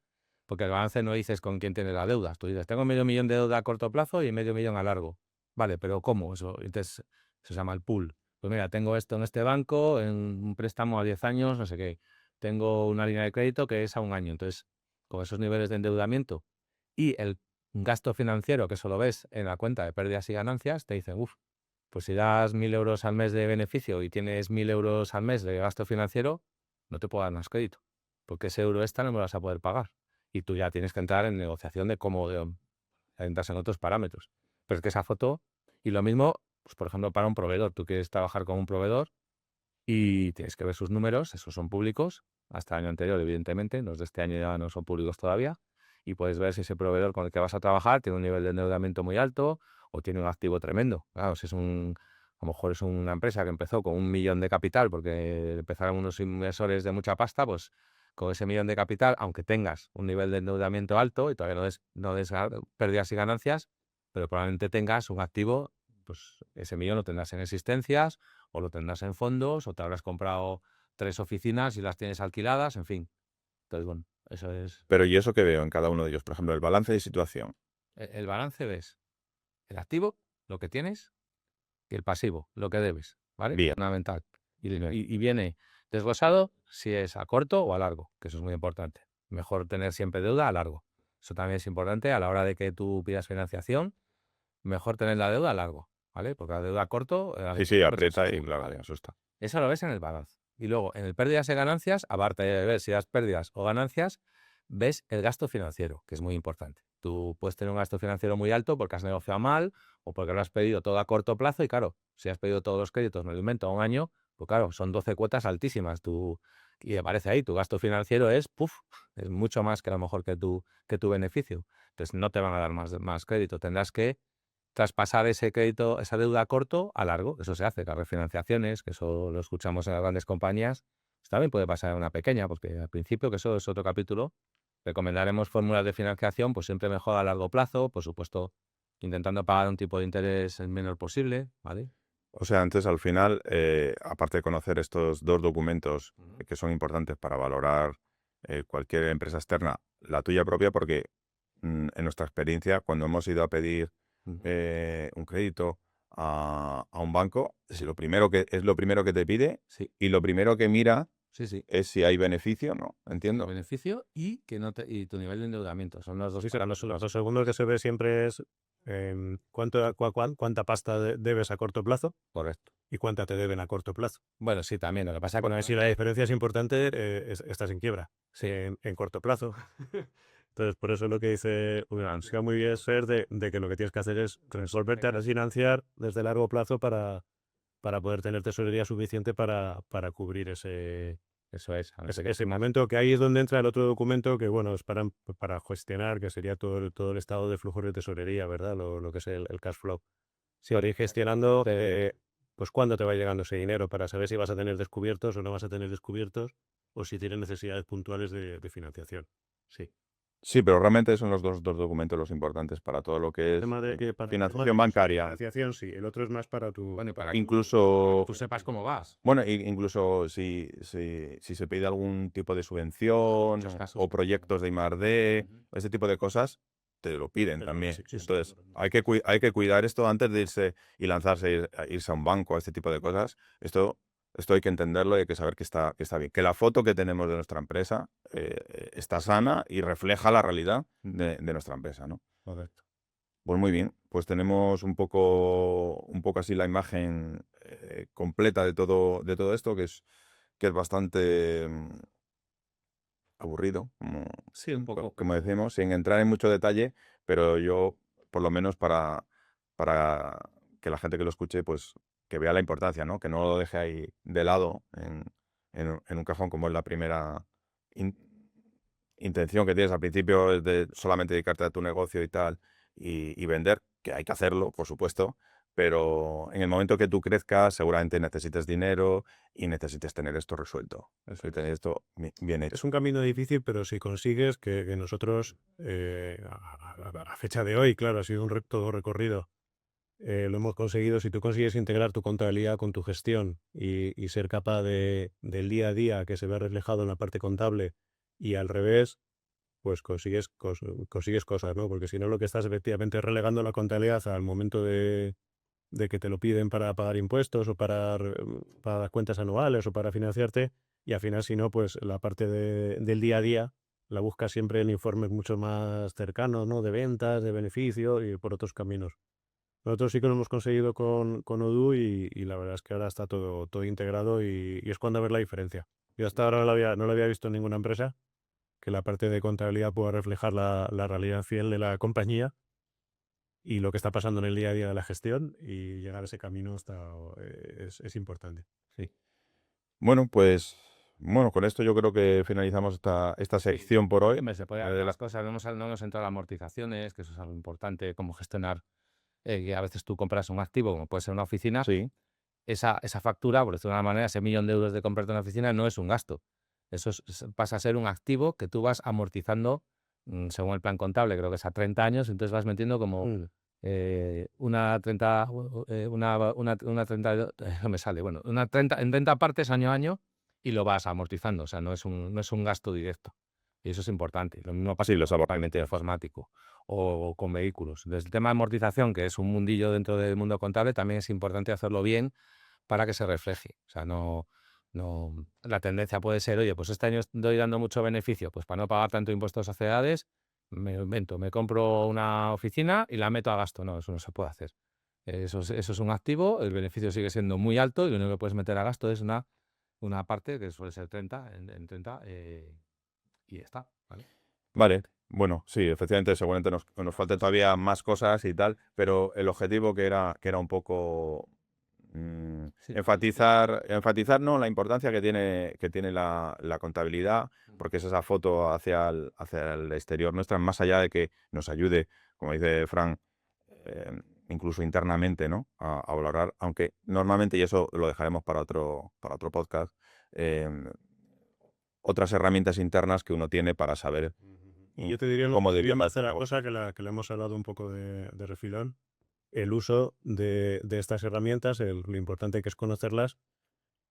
porque el balance no dices con quién tienes la deuda. Tú dices, tengo medio millón de deuda a corto plazo y medio millón a largo. Vale, pero ¿cómo? Eso, entonces, eso se llama el pool. Pues mira, tengo esto en este banco, en un préstamo a 10 años, no sé qué. Tengo una línea de crédito que es a un año. Entonces, con esos niveles de endeudamiento y el gasto financiero, que solo ves en la cuenta de pérdidas y ganancias, te dicen, uff, pues si das 1.000 euros al mes de beneficio y tienes 1.000 euros al mes de gasto financiero, no te puedo dar más crédito, porque ese euro extra no me lo vas a poder pagar. Y tú ya tienes que entrar en negociación de cómo entras en otros parámetros. Pero es que esa foto, y lo mismo, pues por ejemplo, para un proveedor, tú quieres trabajar con un proveedor y tienes que ver sus números, esos son públicos, hasta el año anterior, evidentemente, los de este año ya no son públicos todavía, y puedes ver si ese proveedor con el que vas a trabajar tiene un nivel de endeudamiento muy alto o tiene un activo tremendo. Claro, si es a lo mejor es una empresa que empezó con 1 millón de capital porque empezaron unos inversores de mucha pasta, pues con ese 1 millón de capital, aunque tengas un nivel de endeudamiento alto y todavía no des pérdidas y ganancias, pero probablemente tengas un activo, pues ese millón lo tendrás en existencias o lo tendrás en fondos, o te habrás comprado 3 oficinas y las tienes alquiladas, en fin. Entonces, bueno, eso es. Pero ¿y eso que veo en cada uno de ellos? Por ejemplo, el balance de situación. El balance ves el activo, lo que tienes, y el pasivo, lo que debes, ¿vale? Bien. Fundamental. Y, Bien. y viene desglosado si es a corto o a largo, que eso es muy importante. Mejor tener siempre deuda a largo. Eso también es importante a la hora de que tú pidas financiación, mejor tener la deuda a largo, ¿vale? Porque la deuda a corto, Sí, pues es aprieta y seguro, claro, ¿vale? asusta. Eso lo ves en el balance. Y luego, en el pérdidas y ganancias, aparte de ver si das pérdidas o ganancias, ves el gasto financiero, que es muy importante. Tú puedes tener un gasto financiero muy alto porque has negociado mal o porque lo has pedido todo a corto plazo y claro, si has pedido todos los créditos en el momento a un año, pues claro, son 12 cuotas altísimas. Y aparece ahí, tu gasto financiero es, es mucho más que a lo mejor que tu beneficio. Entonces no te van a dar más crédito. Tendrás que traspasar ese crédito, esa deuda a corto a largo. Eso se hace, las refinanciaciones, que eso lo escuchamos en las grandes compañías. Pues también puede pasar en una pequeña, porque al principio, que eso es otro capítulo, recomendaremos fórmulas de financiación, pues siempre mejor a largo plazo, por supuesto, intentando pagar un tipo de interés el menor posible, ¿vale? O sea, entonces al final, aparte de conocer estos dos documentos Ujú. que son importantes para valorar cualquier empresa externa, la tuya propia, porque en nuestra experiencia, cuando hemos ido a pedir Ujú. un crédito a un banco, es lo primero que te pide Sí, y lo primero que mira sí, sí. es si hay beneficio, ¿no? El Entiendo. beneficio y que no te, y tu nivel de endeudamiento. Son los dos Sí, serán los parámetros. dos segundos que se ve siempre es cuánta pasta debes a corto plazo Correcto. y cuánta te deben a corto plazo. Bueno, sí, también. Lo que pasa es que Bueno, si la diferencia es importante, estás en quiebra sí, en corto plazo. Entonces, por eso lo que dice Ulanska muy bien es ser de que lo que tienes que hacer es resolverte a refinanciar desde largo plazo para poder tener tesorería suficiente para cubrir eso es. A no ser que ese tengas- momento, que ahí es donde entra el otro documento que, bueno, es para gestionar, que sería todo el estado de flujos de tesorería, ¿verdad? Lo que es el cash flow. Sí, Para ir gestionando pues cuándo te va llegando ese dinero para saber si vas a tener descubiertos o no vas a tener descubiertos o si tienes necesidades puntuales de financiación. Sí. Sí, pero realmente son los dos documentos los importantes para todo lo que El es tema de que para el tema financiación de bancaria. financiación, sí. El otro es más para tu... Bueno, y para que Incluso, tú sepas cómo vas. bueno, incluso si se pide algún tipo de subvención Muchos casos. o proyectos de I+D, Ujú. ese tipo de cosas, te lo piden Pero también. sí, sí, sí. Entonces, hay que cuidar esto antes de irse y lanzarse a irse a un banco, a este tipo de cosas. Esto hay que entenderlo y hay que saber que está bien. Que la foto que tenemos de nuestra empresa está sana y refleja la realidad de nuestra empresa, ¿no? Correcto. Pues muy bien, pues tenemos un poco así la imagen completa de todo esto, que es bastante aburrido, Sí, un poco. como decimos, sin entrar en mucho detalle, pero yo, por lo menos para que la gente que lo escuche, pues que vea la importancia, ¿no? Que no lo deje ahí de lado en un cajón como es la primera in- intención que tienes al principio, es de solamente dedicarte a tu negocio y tal, y vender, que hay que hacerlo, por supuesto, pero en el momento que tú crezcas, seguramente necesites dinero y necesites tener esto resuelto, Eso y es. tener esto bien Es hecho. un camino difícil, pero si consigues que nosotros, a fecha de hoy, claro, ha sido todo recorrido, lo hemos conseguido. Si tú consigues integrar tu contabilidad con tu gestión y ser capaz del día a día que se vea reflejado en la parte contable y al revés, pues consigues cosas, ¿no? Porque si no, lo que estás efectivamente es relegando la contabilidad al momento de que te lo piden para pagar impuestos o para las cuentas anuales o para financiarte, y al final, si no, pues la parte del día a día la buscas siempre en informes mucho más cercanos, ¿no? De ventas, de beneficio y por otros caminos. Nosotros sí que lo hemos conseguido con Odoo y la verdad es que ahora está todo integrado y es cuando ves la diferencia. Yo hasta ahora no lo había visto en ninguna empresa, que la parte de contabilidad pueda reflejar la realidad fiel de la compañía y lo que está pasando en el día a día de la gestión, y llegar a ese camino es importante. Sí. Bueno, pues con esto yo creo que finalizamos esta sección por hoy. Hombre, se puede hacer las cosas, no hemos entrado a las amortizaciones, que eso es algo importante, cómo gestionar, que a veces tú compras un activo, como puede ser una oficina, Sí, esa factura, por decirlo de una manera, ese 1.000.000 de euros de comprarte una oficina no es un gasto. Eso pasa a ser un activo que tú vas amortizando según el plan contable, creo que es a 30 años, entonces vas metiendo como Mm. una 30, una 30, no me sale, bueno, en 30 partes año a año y lo vas amortizando, o sea, no es un gasto directo. Y eso es importante. Lo mismo pasa sí, con los el pagamento amortizadores. informático o con vehículos. Desde el tema de amortización, que es un mundillo dentro del mundo contable, también es importante hacerlo bien para que se refleje. O sea, la tendencia puede ser, oye, pues este año estoy dando mucho beneficio, pues para no pagar tanto impuestos a sociedades, me lo invento, me compro una oficina y la meto a gasto. No, eso no se puede hacer. Eso es un activo, el beneficio sigue siendo muy alto y lo único que puedes meter a gasto es una parte que suele ser 30, en 30, y ya está, ¿vale? Vale, bueno, sí, efectivamente, seguramente nos faltan todavía más cosas y tal, pero el objetivo que era un poco Sí. enfatizar ¿no? La importancia que tiene la contabilidad, porque es esa foto hacia el exterior nuestra, más allá de que nos ayude, como dice Fran, incluso internamente, ¿no? A valorar, aunque normalmente, y eso lo dejaremos para otro podcast, em, otras herramientas internas que uno tiene para saber Y yo te diría cómo una debía tercera cosa que le hemos hablado un poco de refilón: el uso de estas herramientas, lo importante que es conocerlas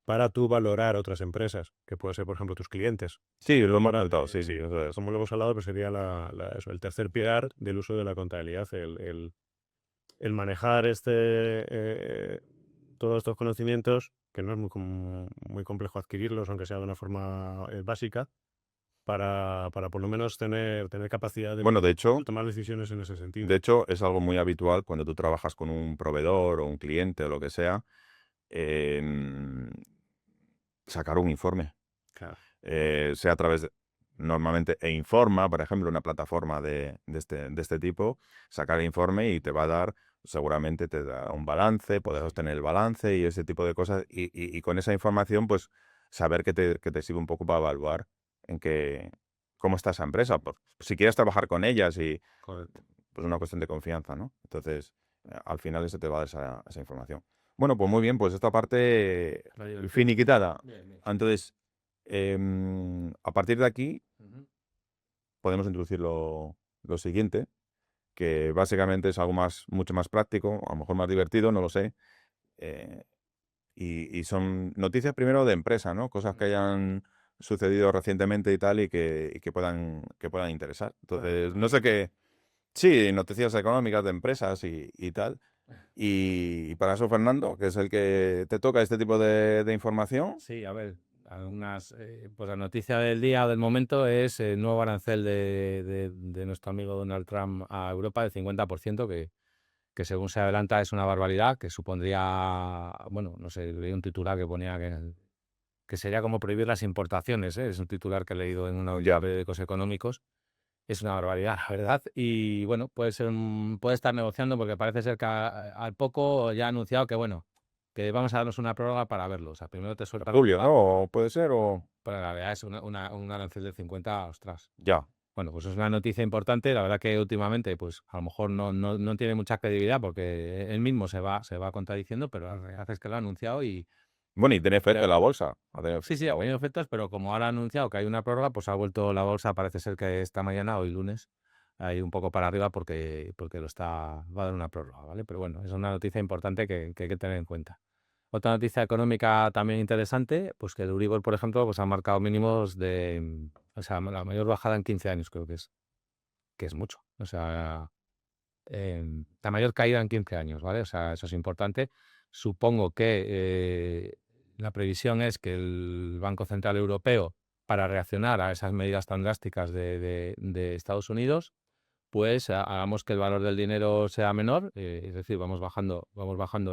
para tú valorar otras empresas, que puede ser, por ejemplo, tus clientes. Sí, lo hemos Ahora, notado, sí, eso es. como lo hemos hablado, pues sería el tercer pilar del uso de la contabilidad, el manejar todos estos conocimientos, que no es muy complejo adquirirlos, aunque sea de una forma básica, para por lo menos tener capacidad Bueno, de tomar decisiones en ese sentido. de hecho, es algo muy habitual cuando tú trabajas con un proveedor o un cliente o lo que sea, em, sacar un informe, Claro. sea a través normalmente Informa, por ejemplo, una plataforma de este tipo, sacar el informe y te va a dar, seguramente te da un balance, podrás obtener el balance y ese tipo de cosas, y con esa información, pues, saber que te sirve un poco para evaluar en qué, cómo está esa empresa, si quieres trabajar con ellas y Correcto. pues una cuestión de confianza, ¿no? Entonces, al final eso te va a dar esa información. Bueno, pues muy bien, pues esta parte La divertida. finiquitada. Bien, bien. Entonces, a partir de aquí Ujú. podemos introducir lo siguiente, que básicamente es algo mucho más práctico, a lo mejor más divertido, no lo sé. eh, y son noticias primero de empresa, ¿no? Cosas que hayan sucedido recientemente y tal y que puedan interesar. Entonces, no sé qué. Sí, noticias económicas de empresas y tal. Y para eso, Fernando, que es el que te toca este tipo de información. Sí, a ver, pues la noticia del día o del momento es el nuevo arancel de nuestro amigo Donald Trump a Europa del 50%, que según se adelanta es una barbaridad, que supondría, bueno, no sé, leí un titular que ponía que sería como prohibir las importaciones, ¿eh? Es un titular que he leído en unos Ya. periódicos económicos. Es una barbaridad, la verdad. Y bueno, puede estar negociando porque parece ser que al poco ya ha anunciado que, bueno, que vamos a darnos una prórroga para verlo. O sea, primero te suelta la Julio, prórroga, ¿no? Puede ser, o. pero la verdad es un arancel del 50, ostras. Ya. Bueno, pues es una noticia importante. La verdad que últimamente, pues a lo mejor no tiene mucha credibilidad porque él mismo se va contradiciendo, pero la realidad es que lo ha anunciado y Bueno, y tiene efecto creo. en la bolsa. Ha tenido Sí, sí, ha efecto. tenido efectos, pero como ahora ha anunciado que hay una prórroga, pues ha vuelto la bolsa, parece ser que esta mañana, hoy lunes, ahí un poco para arriba porque va a dar una prórroga, ¿vale? Pero bueno, es una noticia importante que hay que tener en cuenta. Otra noticia económica también interesante, pues que el Euribor, por ejemplo, pues ha marcado mínimos o sea, la mayor bajada en 15 años, creo que es mucho. O sea, la mayor caída en 15 años, ¿vale? O sea, eso es importante. Supongo que la previsión es que el Banco Central Europeo, para reaccionar a esas medidas tan drásticas de Estados Unidos, pues hagamos que el valor del dinero sea menor, es decir, vamos bajando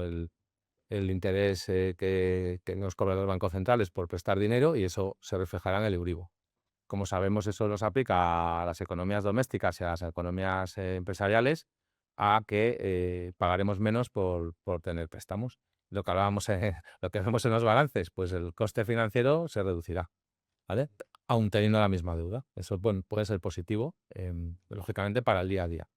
el interés que nos cobran los bancos centrales por prestar dinero y eso se reflejará en el Euribor. Como sabemos, eso nos aplica a las economías domésticas y a las economías empresariales, a que pagaremos menos por tener préstamos. Lo que hablábamos, lo que vemos en los balances, pues el coste financiero se reducirá, ¿vale? Aún teniendo la misma deuda. Eso, bueno, puede ser positivo, lógicamente, para el día a día.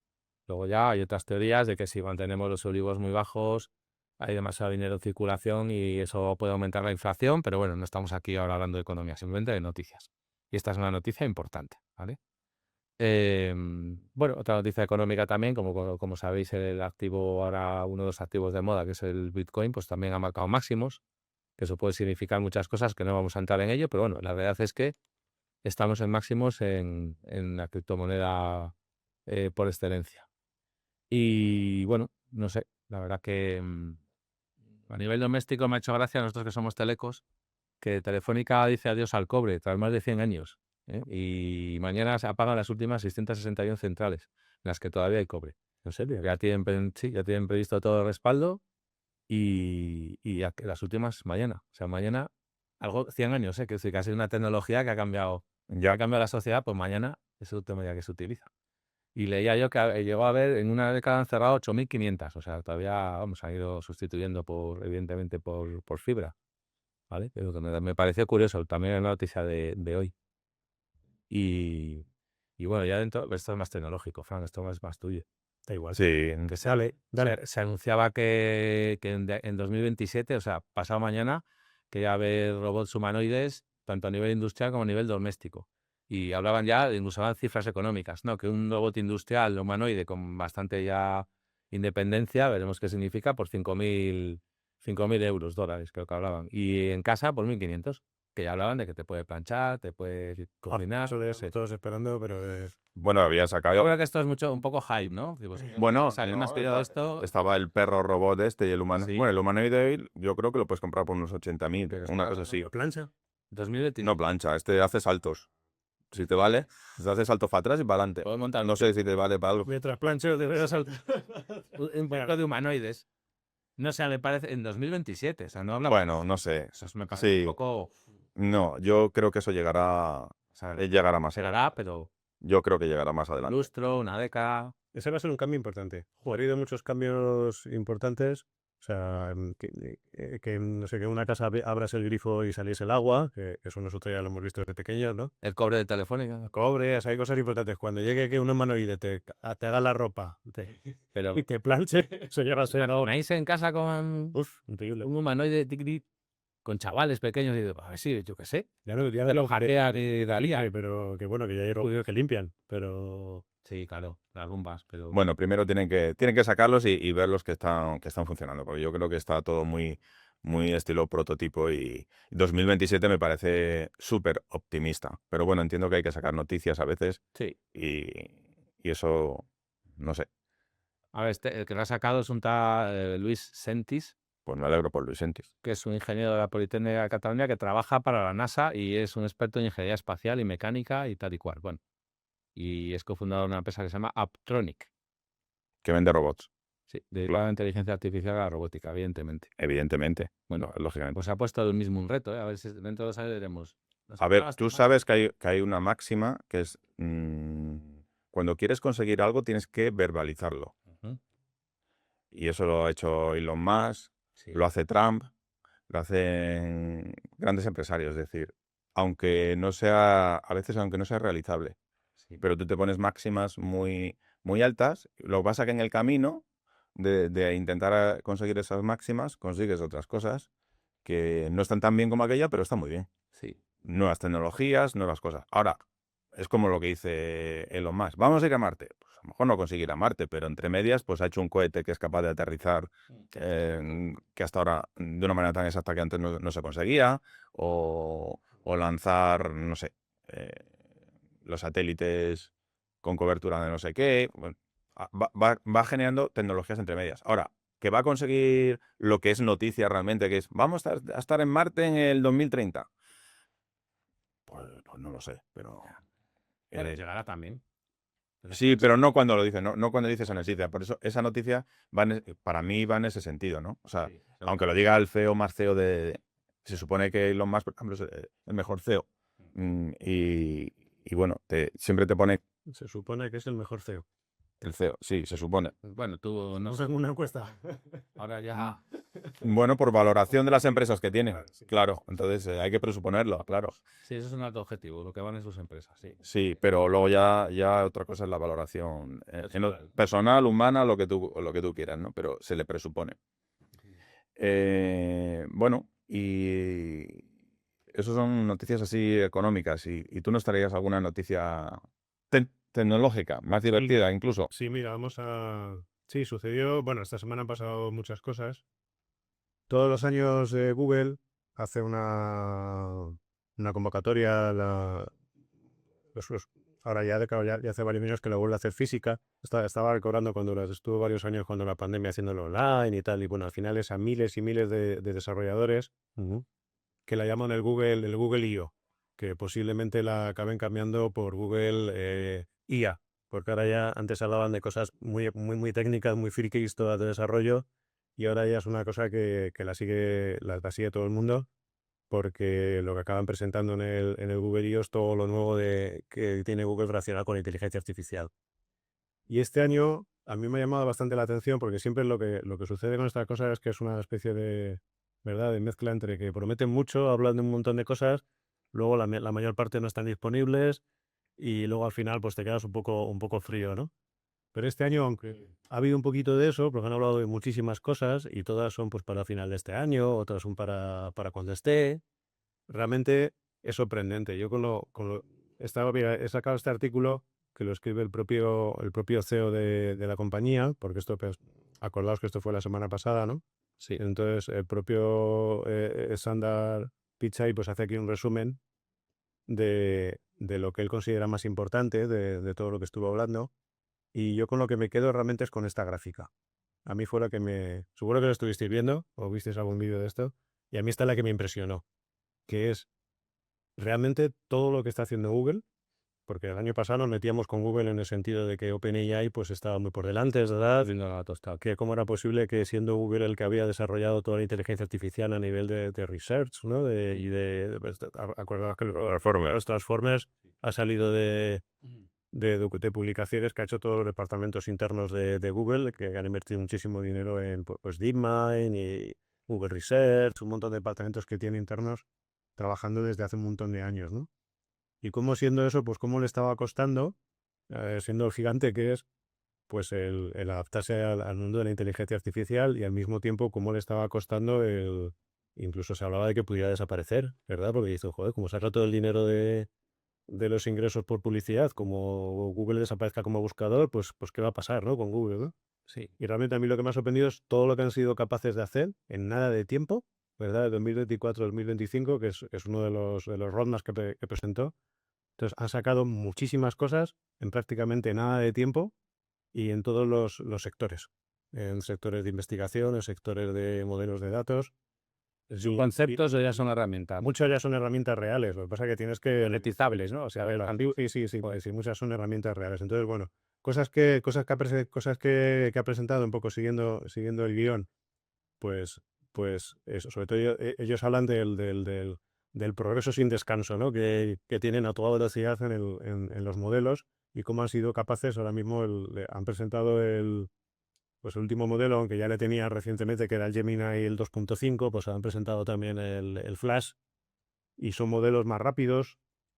Luego ya hay otras teorías de que si mantenemos los Euribors muy bajos, hay demasiado dinero en circulación y eso puede aumentar la inflación, pero bueno, no estamos aquí ahora hablando de economía, simplemente de noticias. Y esta es una noticia importante, ¿vale? Bueno, otra noticia económica también, como sabéis, el activo ahora, uno de los activos de moda, que es el Bitcoin, pues también ha marcado máximos, que eso puede significar muchas cosas, que no vamos a entrar en ello, pero bueno, la verdad es que estamos en máximos en la criptomoneda por excelencia. Y bueno, no sé, la verdad que a nivel doméstico me ha hecho gracia a nosotros que somos telecos, que Telefónica dice adiós al cobre tras más de 100 años. ¿Eh? Y mañana se apagan las últimas 661 centrales, en las que todavía hay cobre. En serio, sí, ya tienen previsto todo el respaldo y ya que las últimas mañana. O sea, mañana, 100 años, que es decir, que ha sido una tecnología que ha cambiado Ya. la sociedad, pues mañana es el último día que se utiliza. Y leía yo que llegó a haber, en una década han cerrado 8.500, o sea, todavía, vamos, han ido sustituyendo evidentemente, por fibra, ¿vale? Pero que me pareció curioso también la noticia de hoy. Y, y bueno, ya dentro, esto es más tecnológico, Fran, esto es más tuyo. Da igual. Sí. Que Dale, dale. se anunciaba que en 2027, o sea, pasado mañana, que ya va a haber robots humanoides, tanto a nivel industrial como a nivel doméstico. Y hablaban ya, incluso daban cifras económicas, ¿no? Que un robot industrial humanoide con bastante ya independencia, veremos qué significa, por 5.000 euros, dólares, creo que hablaban. Y en casa, por 1.500, que ya hablaban de que te puede planchar, te puede cocinar. Eso lo todos esperando, pero Bueno, había Yo sacado. creo que esto es un poco hype, ¿no? Digo, Bueno, salió un no, aspirado de esto. estaba el perro robot este y el humano. Sí. Bueno, el humanoide yo creo que lo puedes comprar por unos 80.000, Pero una está- cosa así. plancha. 2020. No plancha, este hace saltos. Si te vale, te hace saltos para atrás y para adelante. Puedo montar No sé si te vale para algo. Mientras plancho, de veras un poco de humanoides. No sé, me parece en 2027. O sea, no hablamos. Bueno, no sé. Eso me parece Sí, un poco. no, yo creo que eso llegará, O sea, llegará más. llegará, pero Yo creo que llegará más un adelante. lustro, una década. Ese va a ser un cambio importante. Ha habido muchos cambios importantes O sea, no sé, que en una casa abras el grifo y saliese el agua, que eso nosotros ya lo hemos visto desde pequeños, ¿no? El cobre de Telefónica. Cobre, o sea, hay cosas importantes. Cuando llegue que un humanoide te haga la ropa Pero y te planche, eso llega a ser algo... ponéis en casa con Uf, increíble. un humanoide con chavales pequeños y digo, a ver si, yo qué sé, Ya no, ya te lo no, hackean y dalía. pero que bueno, que ya hay robots que limpian, pero... Sí, claro, las bombas, pero Bueno, primero tienen que sacarlos y verlos que están funcionando, porque yo creo que está todo muy estilo prototipo y 2027 me parece súper optimista. Pero bueno, entiendo que hay que sacar noticias a veces sí. y eso, no sé, A ver, el que lo ha sacado es un tal Luis Sentis, pues me alegro por Luis Sentis. que es un ingeniero de la Politécnica de Cataluña que trabaja para la NASA y es un experto en ingeniería espacial y mecánica y tal y cual. Bueno, y es cofundador de una empresa que se llama Aptronic, Que vende robots, sí, dedicada a la inteligencia artificial y a la robótica, evidentemente. evidentemente, Bueno, lógicamente. pues ha puesto el mismo un reto, ¿eh? A ver si dentro de 2 años diremos. A ver, tú sabes que hay una máxima que es, cuando quieres conseguir algo tienes que verbalizarlo. Ujú, Y eso lo ha hecho Elon Musk, sí, lo hace Trump, lo hacen grandes empresarios. Es decir, a veces aunque no sea realizable, sí. pero tú te pones máximas muy altas. Lo que pasa que en el camino de intentar conseguir esas máximas, consigues otras cosas que no están tan bien como aquella, pero están muy bien. Sí. Nuevas tecnologías, nuevas cosas. Ahora, es como lo que dice Elon Musk. ¿Vamos a ir a Marte? Pues a lo mejor no conseguir a Marte, pero entre medias, pues ha hecho un cohete que es capaz de aterrizar, que hasta ahora de una manera tan exacta que antes no se conseguía, o lanzar, no sé, eh, los satélites con cobertura de no sé qué. Bueno, va generando tecnologías entre medias. Ahora, que va a conseguir lo que es noticia realmente, que es vamos a estar en Marte en el 2030. Pues no lo sé, pero Pero eh, llegará también. Pero sí, pero no cuando lo dice, no cuando dice esa noticia. Por eso esa noticia para mí va en ese sentido, ¿no? O sea, sí, aunque lo diga el CEO más CEO se supone que Elon Musk, por ejemplo, es el mejor CEO. Y bueno, siempre te pone Se supone que es el mejor CEO. el CEO, sí, se supone. bueno, tú no No sé, sé, una encuesta. ahora ya. Bueno, por valoración de las empresas que tienen, Sí. claro. Entonces hay que presuponerlo, claro. Sí, eso es un alto objetivo, lo que van en sus empresas, sí. Sí, pero luego ya otra cosa es la valoración personal, humana, lo que tú quieras, ¿no? Pero se le presupone. Bueno, y eso son noticias así económicas. ¿Y tú nos traías alguna noticia tecnológica, más divertida incluso? Sí, mira, vamos a... Sí, sucedió... Bueno, esta semana han pasado muchas cosas. Todos los años Google hace una convocatoria, ahora ya, claro, ya hace varios años que lo vuelve a hacer física. Estaba recordando cuando estuvo varios años cuando la pandemia haciéndolo online y tal. Y bueno, al final es a miles y miles de desarrolladores que la llaman el Google I.O., que posiblemente la acaben cambiando por Google IA, porque ahora ya antes hablaban de cosas muy técnicas, muy frikis, todas de desarrollo, y ahora ya es una cosa que la sigue todo el mundo, porque lo que acaban presentando en el Google I.O. es todo lo nuevo que tiene Google relacionado con inteligencia artificial. Y este año a mí me ha llamado bastante la atención porque siempre lo que sucede con estas cosas es que es una especie de, ¿verdad?, de mezcla entre que prometen mucho, hablan de un montón de cosas, luego la mayor parte no están disponibles y luego al final pues te quedas un poco frío, ¿no? Pero este año, aunque ha habido un poquito de eso, porque han hablado de muchísimas cosas y todas son pues para final de este año, otras son para cuando esté, realmente es sorprendente. Yo mira, he sacado este artículo que lo escribe el propio CEO de la compañía, porque esto, pues, acordaos que esto fue la semana pasada, ¿no? Sí. Entonces, el propio Sundar Pichai pues hace aquí un resumen de lo que él considera más importante de todo lo que estuvo hablando. Y yo con lo que me quedo realmente es con esta gráfica. A mí fue la que seguro que lo estuvisteis viendo o visteis algún vídeo de esto. Y a mí esta es la que me impresionó, que es realmente todo lo que está haciendo Google, porque el año pasado nos metíamos con Google en el sentido de que OpenAI pues estaba muy por delante, es verdad, Viendo la tostada. que cómo era posible que siendo Google el que había desarrollado toda la inteligencia artificial a nivel de research, ¿no? Acordaos que los Transformers ha salido de publicaciones que ha hecho todos los departamentos internos de Google, que han invertido muchísimo dinero en pues DeepMind y Google Research, un montón de departamentos que tiene internos trabajando desde hace un montón de años, ¿no? Y cómo siendo eso, pues cómo le estaba costando, siendo el gigante que es, pues el adaptarse al mundo de la inteligencia artificial y al mismo tiempo cómo le estaba costando incluso se hablaba de que pudiera desaparecer, ¿verdad? Porque dice, joder, como saca todo el dinero de los ingresos por publicidad, como Google desaparezca como buscador, pues ¿qué va a pasar, ¿no? Con Google, ¿no? Sí. Y realmente a mí lo que me ha sorprendido es todo lo que han sido capaces de hacer en nada de tiempo, ¿verdad? De 2024 a 2025, que es uno de los roadmaps que presentó. Entonces, han sacado muchísimas cosas en prácticamente nada de tiempo y en todos los sectores. En sectores de investigación, en sectores de modelos de datos. Sus conceptos ya son herramientas. Muchas ya son herramientas reales. Lo que pasa es que tienes que... Monetizables, ¿no? O sea, Sí, muchas son herramientas reales. Entonces, bueno, cosas que ha presentado un poco siguiendo el guión, pues eso, sobre todo ellos hablan del progreso sin descanso, ¿no? Que tienen a toda velocidad en los modelos y cómo han sido capaces ahora mismo, han presentado el último modelo, aunque ya le tenía recientemente, que era el Gemini el 2.5, pues han presentado también el Flash y son modelos más rápidos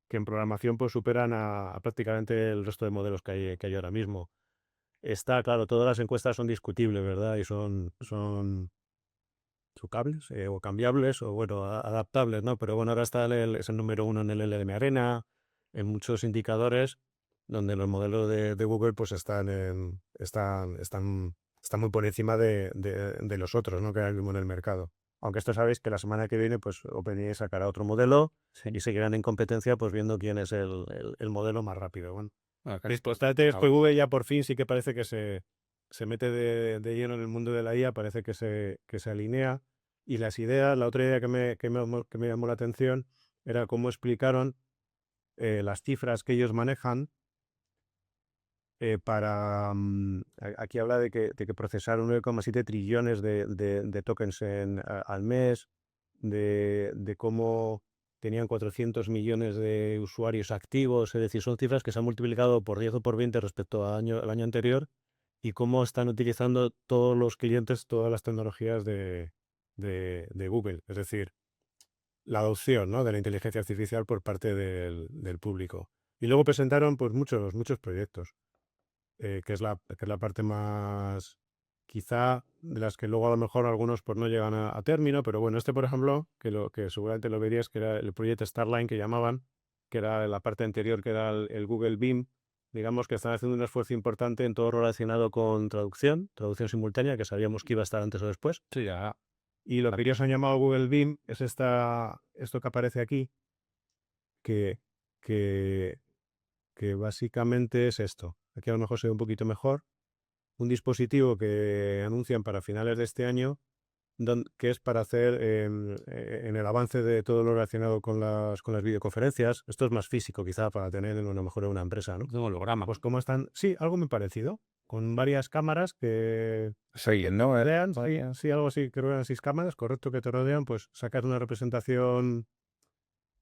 que en programación pues superan a prácticamente el resto de modelos que hay ahora mismo. Está, claro, todas las encuestas son discutibles, ¿verdad? Y son trucables o cambiables o, bueno, adaptables, ¿no? Pero bueno, ahora es el número 1 en el LLM Arena, en muchos indicadores, donde los modelos de Google pues están muy por encima de los otros, ¿no? Que hay mismo en el mercado. Aunque esto sabéis que la semana que viene pues OpenAI sacará otro modelo y seguirán en competencia pues viendo quién es el modelo más rápido. Bueno, después Google ya por fin sí que parece que se mete de lleno en el mundo de la IA, parece que se alinea. Y las ideas, la otra idea que me llamó la atención era cómo explicaron las cifras que ellos manejan aquí habla de que procesaron 9,7 trillones de tokens al mes, de cómo tenían 400 millones de usuarios activos, es decir, son cifras que se han multiplicado por 10 o por 20 respecto al año anterior, y cómo están utilizando todos los clientes todas las tecnologías de Google, es decir, la adopción, ¿no?, de la inteligencia artificial por parte del público. Y luego presentaron pues muchos proyectos. Que es la parte más, quizá, de las que luego a lo mejor algunos pues no llegan a término, pero bueno, por ejemplo, que seguramente lo verías, que era el proyecto Starline que llamaban, que era la parte anterior, que era el Google Beam, digamos que están haciendo un esfuerzo importante en todo lo relacionado con traducción simultánea, que sabíamos que iba a estar antes o después. Sí, ya. Y lo que ellos han llamado Google Beam es esto que aparece aquí, que, que, que básicamente es esto. Aquí a lo mejor se ve un poquito mejor. Un dispositivo que anuncian para finales de este año, que es para hacer en el avance de todo lo relacionado con las videoconferencias. Esto es más físico, quizá, para tener a lo mejor en una empresa, ¿no? Un holograma. Pues cómo están, sí, algo muy parecido, con varias cámaras que Seguir, ¿no? rodean, sí, algo así, creo que eran 6 cámaras, correcto, que te rodean, pues sacas una representación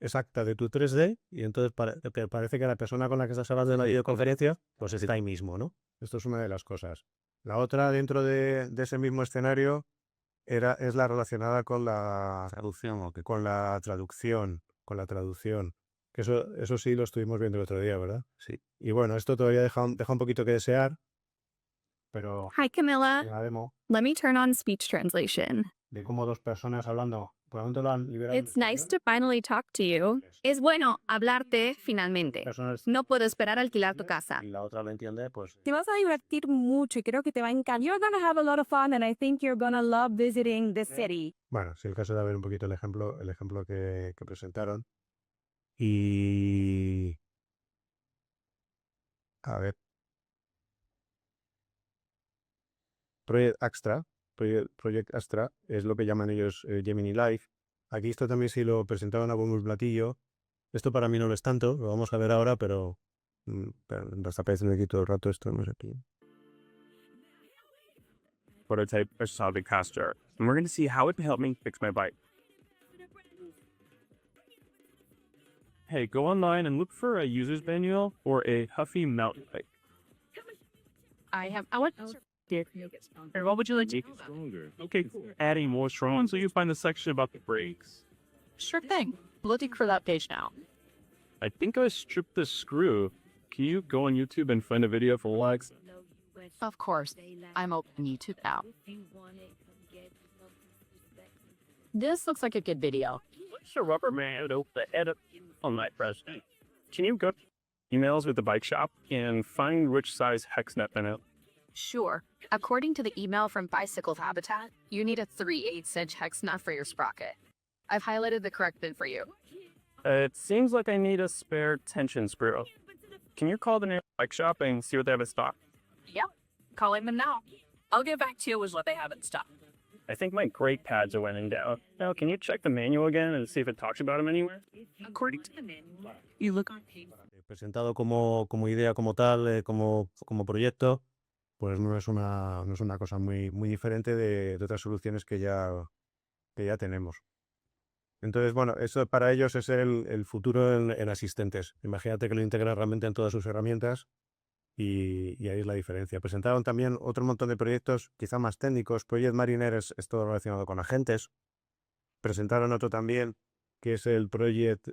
exacta de tu 3D y entonces parece que la persona con la que estás hablando en la videoconferencia pues está ahí mismo, ¿no? Esto es una de las cosas. La otra, dentro de ese mismo escenario, es la relacionada con la Traducción o qué. con la traducción, que eso sí lo estuvimos viendo el otro día, ¿verdad? Sí. Y bueno, esto todavía deja un poquito que desear, pero Hi, Camilla. la demo Let me turn on speech translation. de cómo dos personas hablando, por el momento lo han liberado en It's nice español. to finally talk to you. Es bueno hablarte finalmente. Personas No puedo esperar a alquilar tu casa. y la otra lo entiende, pues Te vas a divertir mucho y creo que te va a encantar. You're gonna have a lot of fun and I think you're gonna love visiting the city. bueno, si el caso de ver un poquito el ejemplo que presentaron. Y a ver, Project Astra es lo que llaman ellos Gemini Live. Aquí esto también sí lo presentaron a bombo y platillo. Esto para mí no lo es tanto, lo vamos a ver ahora, pero me está apareciendo aquí todo el rato esto, no sé aquí. Prototype a solid caster, and we're going to see how it can help me fix my bike. Hey, go online and look for a user's manual for a Huffy mountain bike. I want here. Or what would you like to Make it stronger. Okay, cool. Adding more strong ones, so you find the section about the brakes. Sure thing. Looking for that page now. I think I stripped the screw. Can you go on YouTube and find a video for Lex? Of course. I'm open YouTube now. This looks like a good video. What's the rubber band over the edit on my president? Can you go to emails with the bike shop and find which size hex nut in it? Sure. According to the email from Bicycle Habitat, you need a 3/8" hex nut for your sprocket. I've highlighted the correct bin for you. It seems like I need a spare tension screw. Can you call the nearest bike shop and see what they have in stock? Calling them now. I'll get back to you with what they have in stock. I think my brake pads are wearing down. Now, can you check the manual again and see if it talks about them anywhere? According to the manual, you look on page. Presentado como idea, como tal, como proyecto, pues no es una cosa muy diferente de otras soluciones que ya tenemos. Entonces, bueno, eso para ellos es el futuro en asistentes. Imagínate que lo integran realmente en todas sus herramientas y ahí es la diferencia. Presentaron también otro montón de proyectos, quizá más técnicos. Project Mariner es todo relacionado con agentes. Presentaron otro también, que es el Project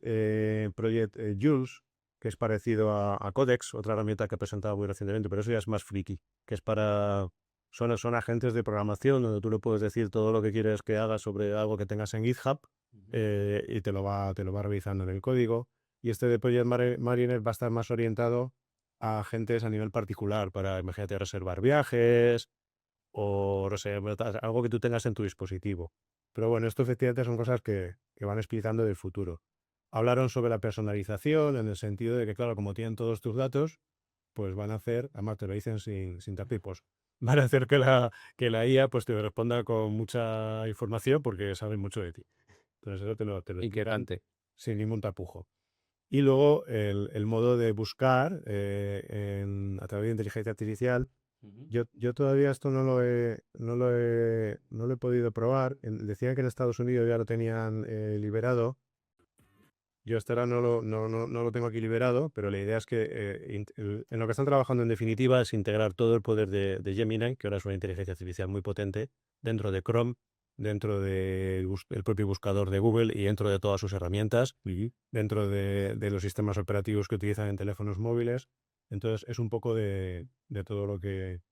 Jules, que es parecido a Codex, otra herramienta que he presentado muy recientemente, pero eso ya es más friki, que es son agentes de programación donde tú le puedes decir todo lo que quieres que haga sobre algo que tengas en GitHub y te lo va revisando en el código. Y este de Project Mariner va a estar más orientado a agentes a nivel particular para, imagínate, reservar viajes o algo que tú tengas en tu dispositivo. Pero bueno, esto efectivamente son cosas que van explicando del futuro. Hablaron sobre la personalización en el sentido de que, claro, como tienen todos tus datos, pues van a hacer, además te lo dicen sin tapipos, van a hacer que la IA pues te responda con mucha información porque saben mucho de ti. Entonces eso te lo explican Inquietante. sin ningún tapujo. Y luego el modo de buscar a través de inteligencia artificial. Yo todavía esto no lo he podido probar. Decían que en Estados Unidos ya lo tenían liberado. Yo hasta ahora no lo tengo aquí liberado, pero la idea es que en lo que están trabajando en definitiva es integrar todo el poder de Gemini, que ahora es una inteligencia artificial muy potente, dentro de Chrome, dentro del propio buscador de Google y dentro de todas sus herramientas, dentro de los sistemas operativos que utilizan en teléfonos móviles. Entonces es un poco de todo lo que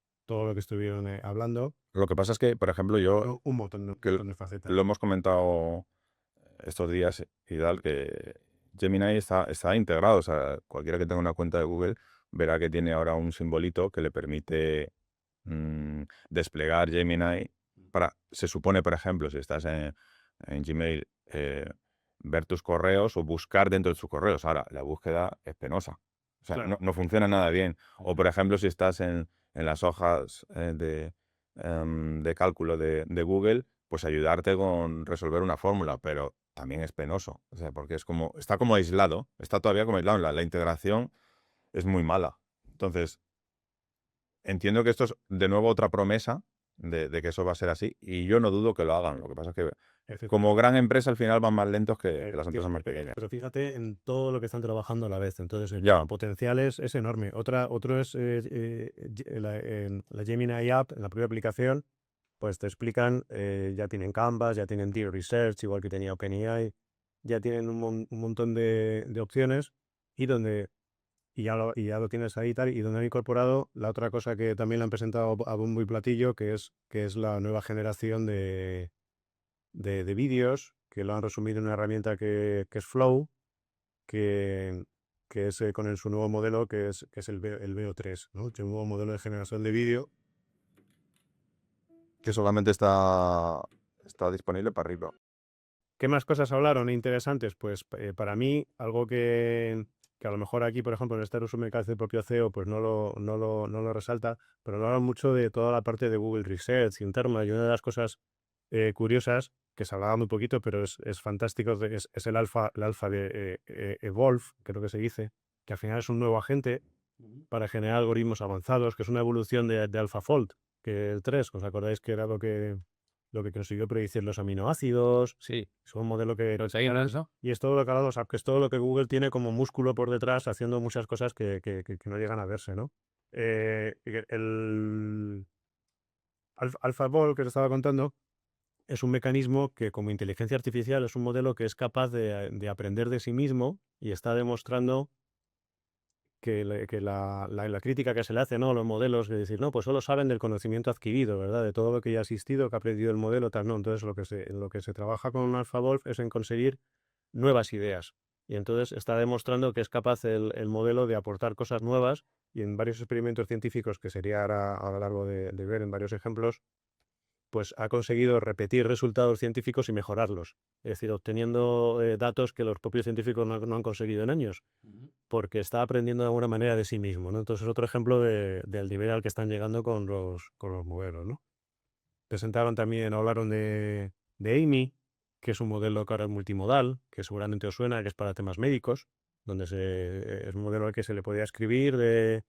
estuvieron hablando. Lo que pasa es que, por ejemplo, yo Un montón de facetas. lo hemos comentado estos días y tal, que Gemini está integrado. O sea, cualquiera que tenga una cuenta de Google verá que tiene ahora un simbolito que le permite desplegar Gemini se supone, por ejemplo, si estás en Gmail, ver tus correos o buscar dentro de tus correos. Ahora, la búsqueda es penosa. O sea, Claro. no funciona nada bien. O, por ejemplo, si estás en las hojas de cálculo de Google, pues ayudarte con resolver una fórmula, pero también es penoso. O sea, porque está como aislado, está todavía como aislado. La integración es muy mala. Entonces, entiendo que esto es de nuevo otra promesa de que eso va a ser así, y yo no dudo que lo hagan. Lo que pasa es que como gran empresa al final van más lentos que las empresas más pequeñas. Pero fíjate en todo lo que están trabajando a la vez. Entonces Ya. el potencial es enorme. Otro es la Gemini App, en la propia aplicación, pues te explican, ya tienen Canvas, ya tienen Deep Research, igual que tenía OpenAI, ya tienen un montón de opciones y ya lo tienes ahí tal, y donde han incorporado la otra cosa que también la han presentado a bombo y platillo, que es la nueva generación de vídeos, que lo han resumido en una herramienta que es Flow, que es con su nuevo modelo, que es el VO3, ¿no? El nuevo modelo de generación de vídeo. Que solamente está disponible para arriba. ¿Qué más cosas hablaron interesantes? Pues para mí, algo que a lo mejor aquí, por ejemplo, en este resumen que hace el propio CEO, pues no lo resalta, pero hablaron mucho de toda la parte de Google Research interna, y una de las cosas curiosas, que se hablaba muy poquito, pero es fantástico, es el alfa de Evolve, creo que se dice, que al final es un nuevo agente para generar algoritmos avanzados, que es una evolución de AlphaFold, que el 3, ¿os acordáis que era lo que lo que consiguió predecir los aminoácidos. Sí, Es un modelo que... conseguimos eso. Y es todo lo que hablamos, que es todo lo que Google tiene como músculo por detrás, haciendo muchas cosas que no llegan a verse, ¿no? El AlphaFold que te estaba contando es un mecanismo que, como inteligencia artificial, es un modelo que es capaz de aprender de sí mismo y está demostrando que la crítica que se le hace, ¿no?, a los modelos, de decir, no, pues solo saben del conocimiento adquirido, ¿verdad? De todo lo que ya ha existido, que ha aprendido el modelo, tal, no. Entonces, lo que se trabaja con AlphaFold es en conseguir nuevas ideas. Y entonces está demostrando que es capaz el modelo de aportar cosas nuevas, y en varios experimentos científicos, que sería ahora a lo largo de ver en varios ejemplos, pues ha conseguido repetir resultados científicos y mejorarlos. Es decir, obteniendo datos que los propios científicos no han conseguido en años, porque está aprendiendo de alguna manera de sí mismo, ¿no? Entonces es otro ejemplo del nivel al que están llegando con los modelos, ¿no? Hablaron de Amy, que es un modelo que ahora es multimodal, que seguramente os suena, que es para temas médicos, donde es un modelo al que se le podía escribir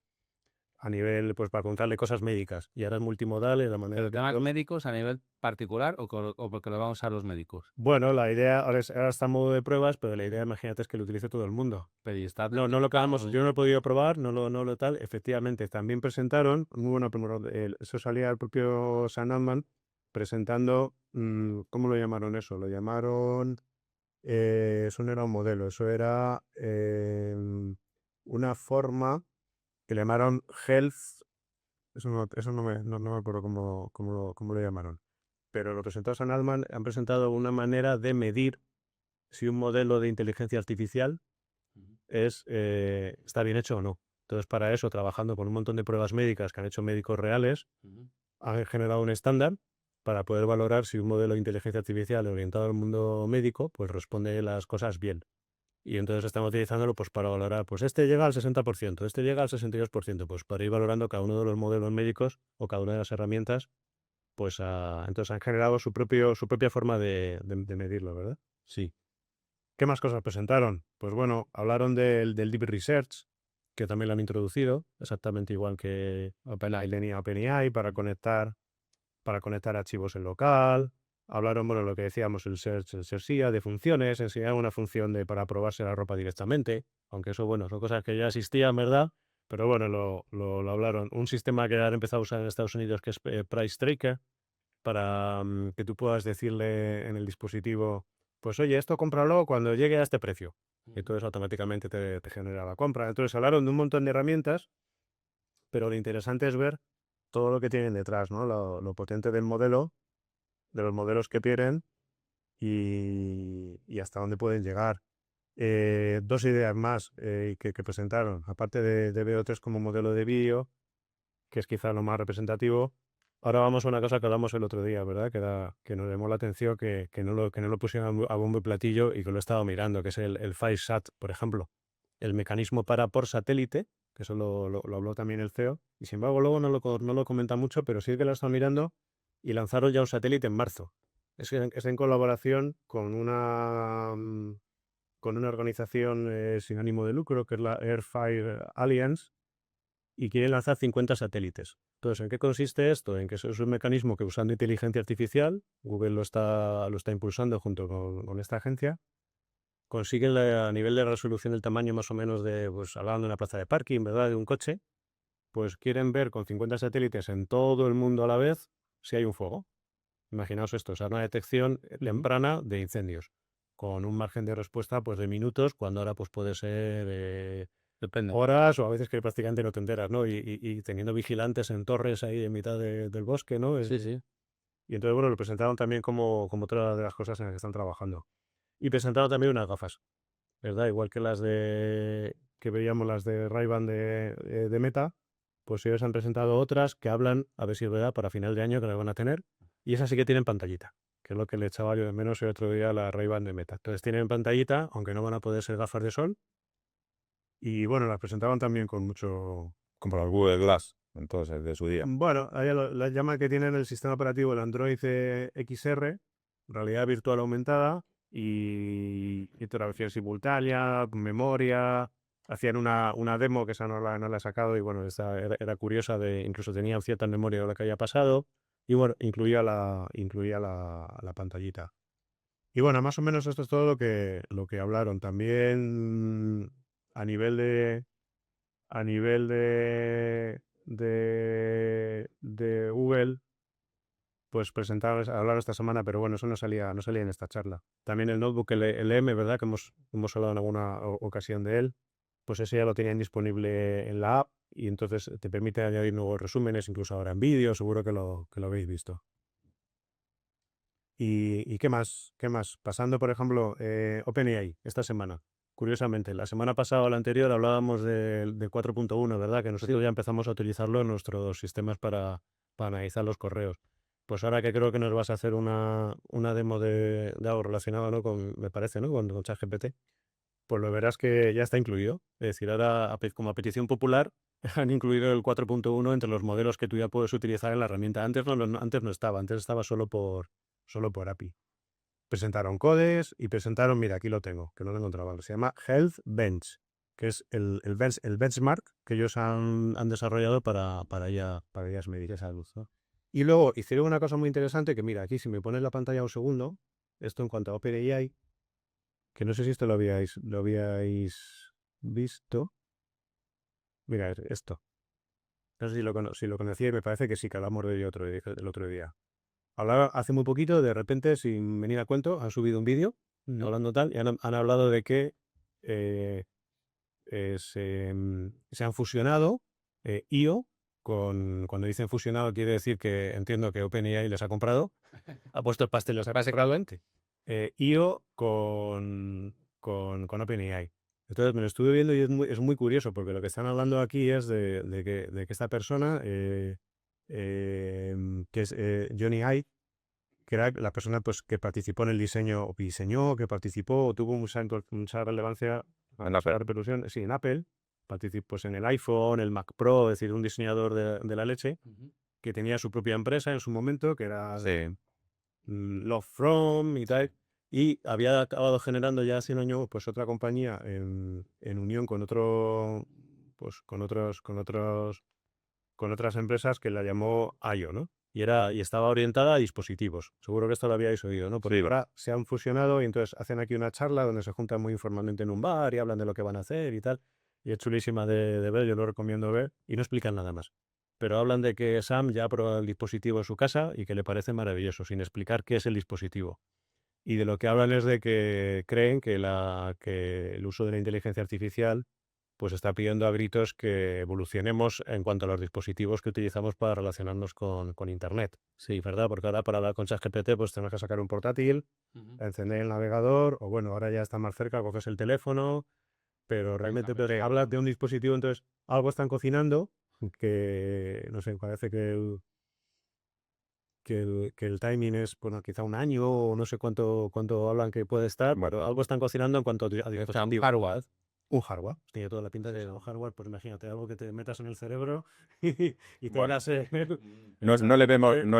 a nivel, pues para contarle cosas médicas, y ahora es multimodal en la manera ¿Pero temas médicos a nivel particular o porque lo van a usar los médicos? Bueno, la idea, ahora está en modo de pruebas, pero la idea, imagínate, es que lo utilice todo el mundo. Pero y está No lo acabamos, yo no lo he podido probar, no lo tal. Efectivamente, también presentaron, muy bueno, eso salía el propio Sam Altman presentando, ¿cómo lo llamaron eso? Lo llamaron, eso no era un modelo, eso era una forma que le llamaron Health, eso no me acuerdo cómo lo llamaron, pero lo presentó Sam Altman, han presentado una manera de medir si un modelo de inteligencia artificial está bien hecho o no. Entonces, para eso, trabajando con un montón de pruebas médicas que han hecho médicos reales, han generado un estándar para poder valorar si un modelo de inteligencia artificial orientado al mundo médico pues responde las cosas bien. Y entonces estamos utilizándolo pues para valorar, pues este llega al 60%, este llega al 62%, pues para ir valorando cada uno de los modelos médicos o cada una de las herramientas, pues entonces han generado su propia forma de medirlo, ¿verdad? Sí. ¿Qué más cosas presentaron? Pues bueno, hablaron del Deep Research, que también lo han introducido, exactamente igual que OpenAI, para conectar archivos en local. Hablaron, bueno, lo que decíamos, el SERSIA de funciones, enseñaron una función para probarse la ropa directamente, aunque eso, bueno, son cosas que ya existían, ¿verdad? Pero bueno, lo hablaron. Un sistema que han empezado a usar en Estados Unidos, que es Price Tracker, para que tú puedas decirle en el dispositivo, pues oye, esto cómpralo cuando llegue a este precio. Y entonces automáticamente te genera la compra. Entonces hablaron de un montón de herramientas, pero lo interesante es ver todo lo que tienen detrás, ¿no? Lo potente del modelo, de los modelos que tienen y hasta dónde pueden llegar. Dos ideas más que presentaron, aparte de VO3 como modelo de vídeo, que es quizá lo más representativo. Ahora vamos a una cosa que hablamos el otro día, ¿verdad? Que nos llamó la atención que no lo pusieron a bombo y platillo, y que lo he estado mirando, que es el FireSat, por ejemplo. El mecanismo por satélite, que eso lo habló también el CEO, y sin embargo luego no lo comenta mucho, pero sí que lo he estado mirando, y lanzaron ya un satélite en marzo. Es en colaboración con una organización sin ánimo de lucro, que es la Airfire Alliance, y quieren lanzar 50 satélites. Entonces, ¿en qué consiste esto? En que eso es un mecanismo que, usando inteligencia artificial, Google lo está impulsando junto con esta agencia, consiguen a nivel de resolución del tamaño más o menos pues hablando de una plaza de parking, ¿verdad?, de un coche, pues quieren ver con 50 satélites en todo el mundo a la vez si hay un fuego. Imaginaos esto, es una detección temprana de incendios, con un margen de respuesta pues de minutos, cuando ahora pues puede ser Depende. horas, o a veces que prácticamente no te enteras, ¿no? Y teniendo vigilantes en torres ahí en mitad del bosque, ¿no? Sí, sí. Y entonces, bueno, lo presentaron también como otra de las cosas en las que están trabajando. Y presentaron también unas gafas, ¿verdad? Igual que que veíamos las de Ray-Ban de Meta, pues ellos han presentado otras que hablan, a ver si es verdad, para final de año que las van a tener. Y esas sí que tienen pantallita, que es lo que le echaba yo de menos el otro día a la Ray-Ban de Meta. Entonces tienen pantallita, aunque no van a poder ser gafas de sol. Y bueno, las presentaban también con mucho... Como el Google Glass, entonces, de su día. Bueno, ahí la llama que tienen el sistema operativo, el Android XR, realidad virtual aumentada y traducción simultánea, memoria. Hacían una demo que esa no la he sacado, y bueno, era curiosa, incluso tenía cierta memoria de lo que había pasado. Y bueno, incluía la pantallita. Y bueno, más o menos esto es todo lo que hablaron. También a nivel de de Google, pues hablaron esta semana, pero bueno, eso no salía en esta charla. También el notebook LM, ¿verdad? Que hemos hablado en alguna ocasión de él, pues ese ya lo tenían disponible en la app y entonces te permite añadir nuevos resúmenes, incluso ahora en vídeo, seguro que lo habéis visto. ¿Y qué más? ¿Qué más? Pasando, por ejemplo, OpenAI, esta semana. Curiosamente, la semana pasada o la anterior hablábamos de 4.1, ¿verdad? Que nosotros ya empezamos a utilizarlo en nuestros sistemas para analizar los correos. Pues ahora que creo que nos vas a hacer una demo de algo relacionado, ¿no? Me parece, ¿no? Con ChatGPT. Pues lo verás que ya está incluido. Es decir, ahora, como a petición popular, han incluido el 4.1 entre los modelos que tú ya puedes utilizar en la herramienta. Antes no estaba, antes estaba solo por API. Presentaron codes y presentaron, mira, aquí lo tengo, que no lo encontraba, se llama Health Bench, que es el benchmark que ellos han desarrollado para ellas medir esa luz, ¿no? Y luego hicieron una cosa muy interesante que, mira, aquí si me pones la pantalla un segundo, esto en cuanto a OpenAI, que no sé si esto lo habíais visto. Mira, esto. No sé si lo conocía y me parece que sí, que hablamos de ello el otro día. Hablaba hace muy poquito, de repente, sin venir a cuento, han subido un vídeo hablando tal y han hablado de que se han fusionado IO cuando dicen fusionado quiere decir que entiendo que OpenAI les ha comprado, ha puesto el pastel, los ha comprado IO con OpenAI. Entonces me lo estuve viendo y es muy curioso porque lo que están hablando aquí es de que esta persona, que es Johnny Ive, que era la persona pues, que participó en el diseño, o diseñó, que participó, o tuvo mucha relevancia, mucha repercusión, sí, en Apple, participó pues, en el iPhone, el Mac Pro, es decir, un diseñador de la leche, que tenía su propia empresa en su momento, que era Love From y tal, y había acabado generando ya hace un año pues otra compañía en unión con con otras empresas que la llamó IO, ¿no? Y estaba orientada a dispositivos. Seguro que esto lo habíais oído, ¿no? Porque ahora se han fusionado y entonces hacen aquí una charla donde se juntan muy informalmente en un bar y hablan de lo que van a hacer y tal. Y es chulísima de ver, yo lo recomiendo ver, y no explican nada más. Pero hablan de que Sam ya ha probado el dispositivo en su casa y que le parece maravilloso, sin explicar qué es el dispositivo. Y de lo que hablan es de que creen que el uso de la inteligencia artificial pues está pidiendo a gritos que evolucionemos en cuanto a los dispositivos que utilizamos para relacionarnos con Internet. Sí, ¿verdad? Porque ahora para hablar con ChatGPT pues tenemos que sacar un portátil, encender el navegador, o bueno, ahora ya está más cerca, coges el teléfono, pero realmente hablas de un dispositivo, entonces algo están cocinando que, no sé, parece que el timing es, bueno, quizá un año o no sé cuánto hablan que puede estar, pero algo están cocinando en cuanto a dispositivos. Hardware. Un hardware. Tiene toda la pinta de un hardware, pues imagínate, algo que te metas en el cerebro y te hagas No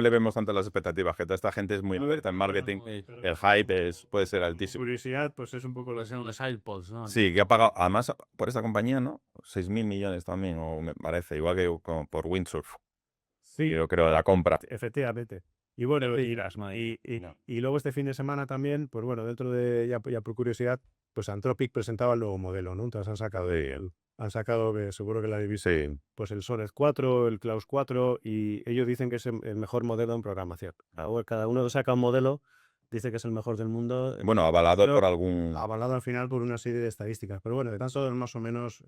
le vemos tanto las expectativas, que toda esta gente es muy experta en marketing. El hype puede ser altísimo. curiosidad, pues es un poco lo Son los iPods, ¿no? Sí, que ha pagado, además, por esta compañía, ¿no? 6.000 millones también, o me parece, igual que por Windsurf. Sí, Yo creo, la compra. efectivamente. Y bueno, y luego este fin de semana también, pues bueno, dentro de, ya por curiosidad, pues Anthropic presentaba el nuevo modelo, ¿no? Entonces han sacado, que seguro que la habéis visto, Sí. pues el Sonnet 4, el Klaus 4, y ellos dicen que es el mejor modelo en programación. Cada uno saca un modelo, dice que es el mejor del mundo. Bueno, avalado Pero por algún... avalado al final por una serie de estadísticas. Pero bueno, de tanto más o menos,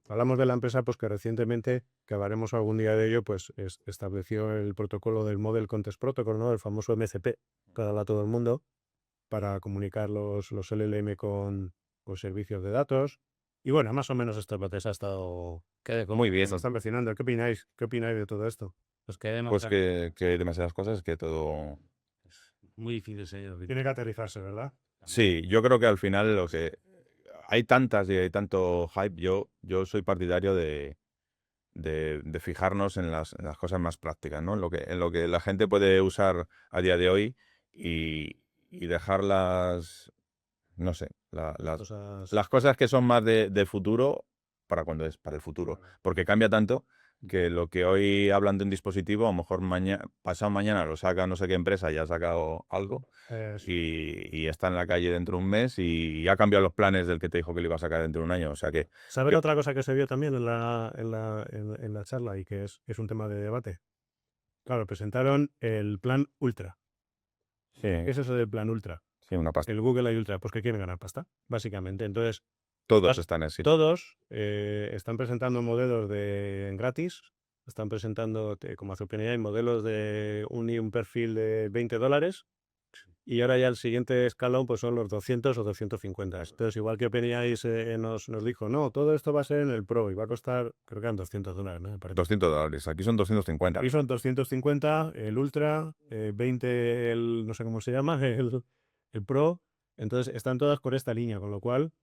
hablamos de la empresa pues que recientemente, que hablaremos algún día de ello, pues estableció el protocolo del Model Context Protocol, ¿no? El famoso MCP, que habla todo el mundo, para comunicar los LLM con servicios de datos. Y bueno, más o menos esta proceso ha estado Muy bien. se está mencionando. ¿Qué opináis? ¿Qué opináis de todo esto? Pues que Pues que hay demasiadas cosas que todo... muy difícil, señor. Tiene que aterrizarse, ¿verdad? Sí, yo creo que al final lo que... Hay tantas y hay tanto hype, yo soy partidario de fijarnos en las cosas más prácticas, ¿no? En lo que la gente puede usar a día de hoy y dejarlas, no sé, las cosas que son más de futuro para cuando es para el futuro, porque cambia tanto que lo que hoy hablan de un dispositivo, a lo mejor pasado mañana lo saca no sé qué empresa, ya ha sacado algo y está en la calle dentro de un mes y ha cambiado los planes del que te dijo que lo iba a sacar dentro de un año. O sea que ¿Sabes yo- otra cosa que se vio también en la charla y que es un tema de debate? Claro, presentaron el plan Ultra. sí, ¿Qué es eso del plan Ultra? sí, una pasta. El Google hay Ultra, pues que quieren ganar pasta, básicamente. Entonces, Todos están así. todos están presentando modelos de gratis, están presentando, como hace OpenAI, modelos de un perfil de $20, y ahora ya el siguiente escalón pues son los 200 o 250. Entonces, igual que OpenAI nos dijo, no, todo esto va a ser en el Pro y va a costar, creo que eran $200, ¿no? Me parece. $200, aquí son 250. Aquí son 250, el Ultra, 20, no sé cómo se llama, el Pro. Entonces, están todas por esta línea, con lo cual,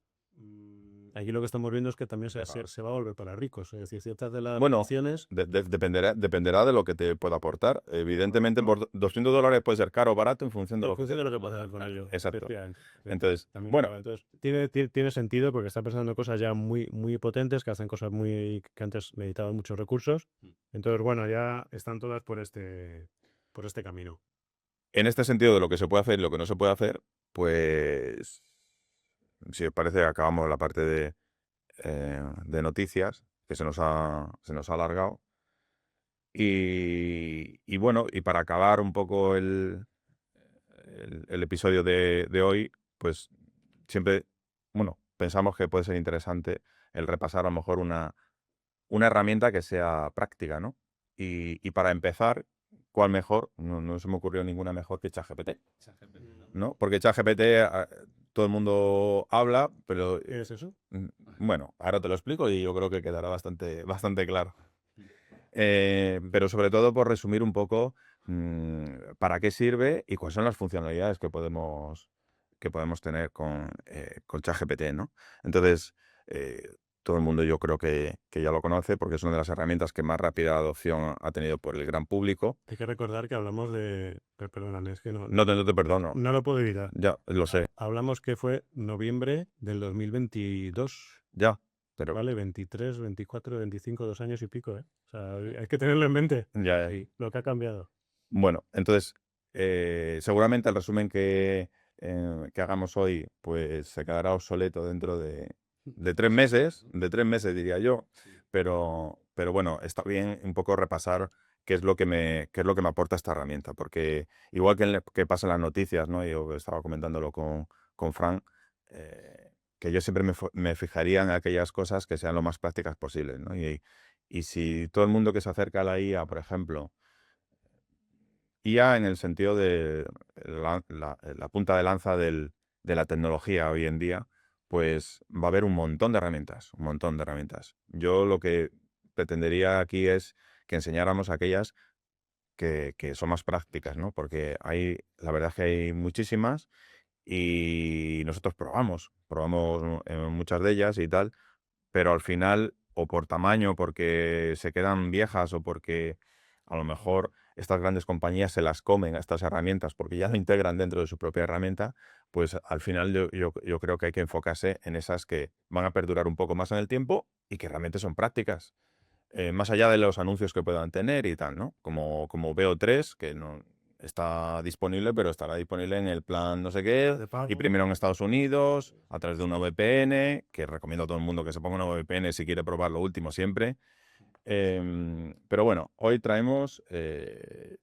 aquí lo que estamos viendo es que también se va a volver para ricos. Es decir, ciertas de las Bueno, opciones. dependerá de lo que te pueda aportar. Evidentemente, por $200 puede ser caro o barato en función de En lo que... función de lo que puedas hacer con ello. Exacto. Efectivamente. Entonces, También, bueno, claro, entonces, tiene sentido porque está pensando cosas ya muy, muy potentes, que hacen cosas que antes necesitaban muchos recursos. Entonces, bueno, ya están todas por este camino. en este sentido de lo que se puede hacer y lo que no se puede hacer, pues, si os parece, acabamos la parte de noticias, que se nos ha alargado. Y bueno, y para acabar un poco el episodio de hoy, pues siempre, bueno, pensamos que puede ser interesante el repasar a lo mejor una herramienta que sea práctica, ¿no? Y para empezar, ¿cuál mejor? No se me ocurrió ninguna mejor que ChatGPT, ¿no? Porque ChatGPT todo el mundo habla, pero ¿Qué es eso? bueno, ahora te lo explico y yo creo que quedará bastante claro. Pero sobre todo por resumir un poco para qué sirve y cuáles son las funcionalidades que podemos tener con ChatGPT, ¿no? Entonces, todo el mundo yo creo que ya lo conoce porque es una de las herramientas que más rápida adopción ha tenido por el gran público. Hay que recordar que hablamos de. Perdón, es que no No te perdono, lo puedo evitar. ya lo sé, Hablamos que fue noviembre del 2022, ya, pero ¿vale? 23, 24, 25, 2 años y pico, ¿eh? O sea, hay que tenerlo en mente, ya. lo que ha cambiado. Bueno, entonces, seguramente el resumen que hagamos hoy, pues se quedará obsoleto dentro de 3 meses diría yo, pero bueno, está bien un poco repasar qué es lo que me aporta esta herramienta, porque igual que pasa en las noticias, ¿no? Yo estaba comentándolo con Fran, que yo siempre me fijaría en aquellas cosas que sean lo más prácticas posibles, ¿no? Y si todo el mundo que se acerca a la IA, por ejemplo, IA en el sentido de la punta de lanza de la tecnología hoy en día, pues va a haber un montón de herramientas, un montón de herramientas. Yo lo que pretendería aquí es que enseñáramos aquellas que son más prácticas, ¿no? Porque la verdad es que hay muchísimas y nosotros probamos muchas de ellas y tal, pero al final, o por tamaño, porque se quedan viejas o porque a lo mejor estas grandes compañías se las comen a estas herramientas porque ya lo integran dentro de su propia herramienta, pues al final yo creo que hay que enfocarse en esas que van a perdurar un poco más en el tiempo y que realmente son prácticas. Más allá de los anuncios que puedan tener y tal, ¿no? Como VO3, que no está disponible, pero estará disponible en el plan no sé qué, De pago. y primero en Estados Unidos, a través de una VPN, que recomiendo a todo el mundo que se ponga una VPN si quiere probar lo último siempre. Pero bueno, hoy traemos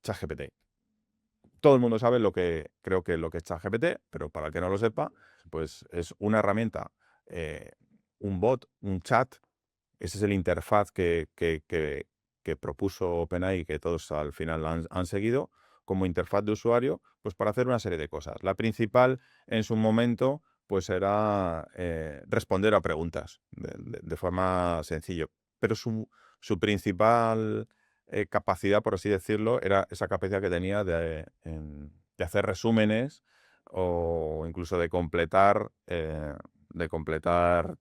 ChatGPT. Todo el mundo sabe creo que lo que es ChatGPT, pero para el que no lo sepa, pues es una herramienta, un bot, un chat. Ese es el interfaz que propuso OpenAI y que todos al final han seguido como interfaz de usuario, pues para hacer una serie de cosas. La principal en su momento pues era responder a preguntas de forma sencilla, pero su principal capacidad, por así decirlo, era esa capacidad que tenía de hacer resúmenes o incluso de completar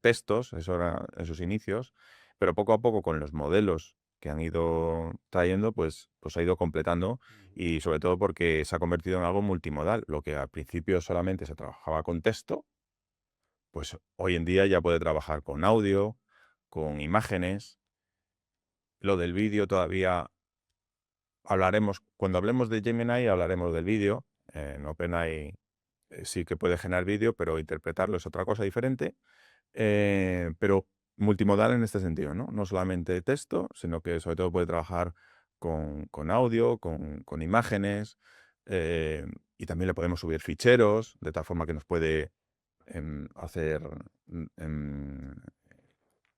textos, eso era en sus inicios, pero poco a poco con los modelos que han ido trayendo, pues ha ido completando y sobre todo porque se ha convertido en algo multimodal. Lo que al principio solamente se trabajaba con texto, pues hoy en día ya puede trabajar con audio, con imágenes lo del vídeo todavía hablaremos, cuando hablemos de Gemini hablaremos del vídeo. En OpenAI sí que puede generar vídeo, pero interpretarlo es otra cosa diferente. Pero multimodal en este sentido, ¿no? No solamente texto, sino que sobre todo puede trabajar con audio, con imágenes, y también le podemos subir ficheros, de tal forma que nos puede hacer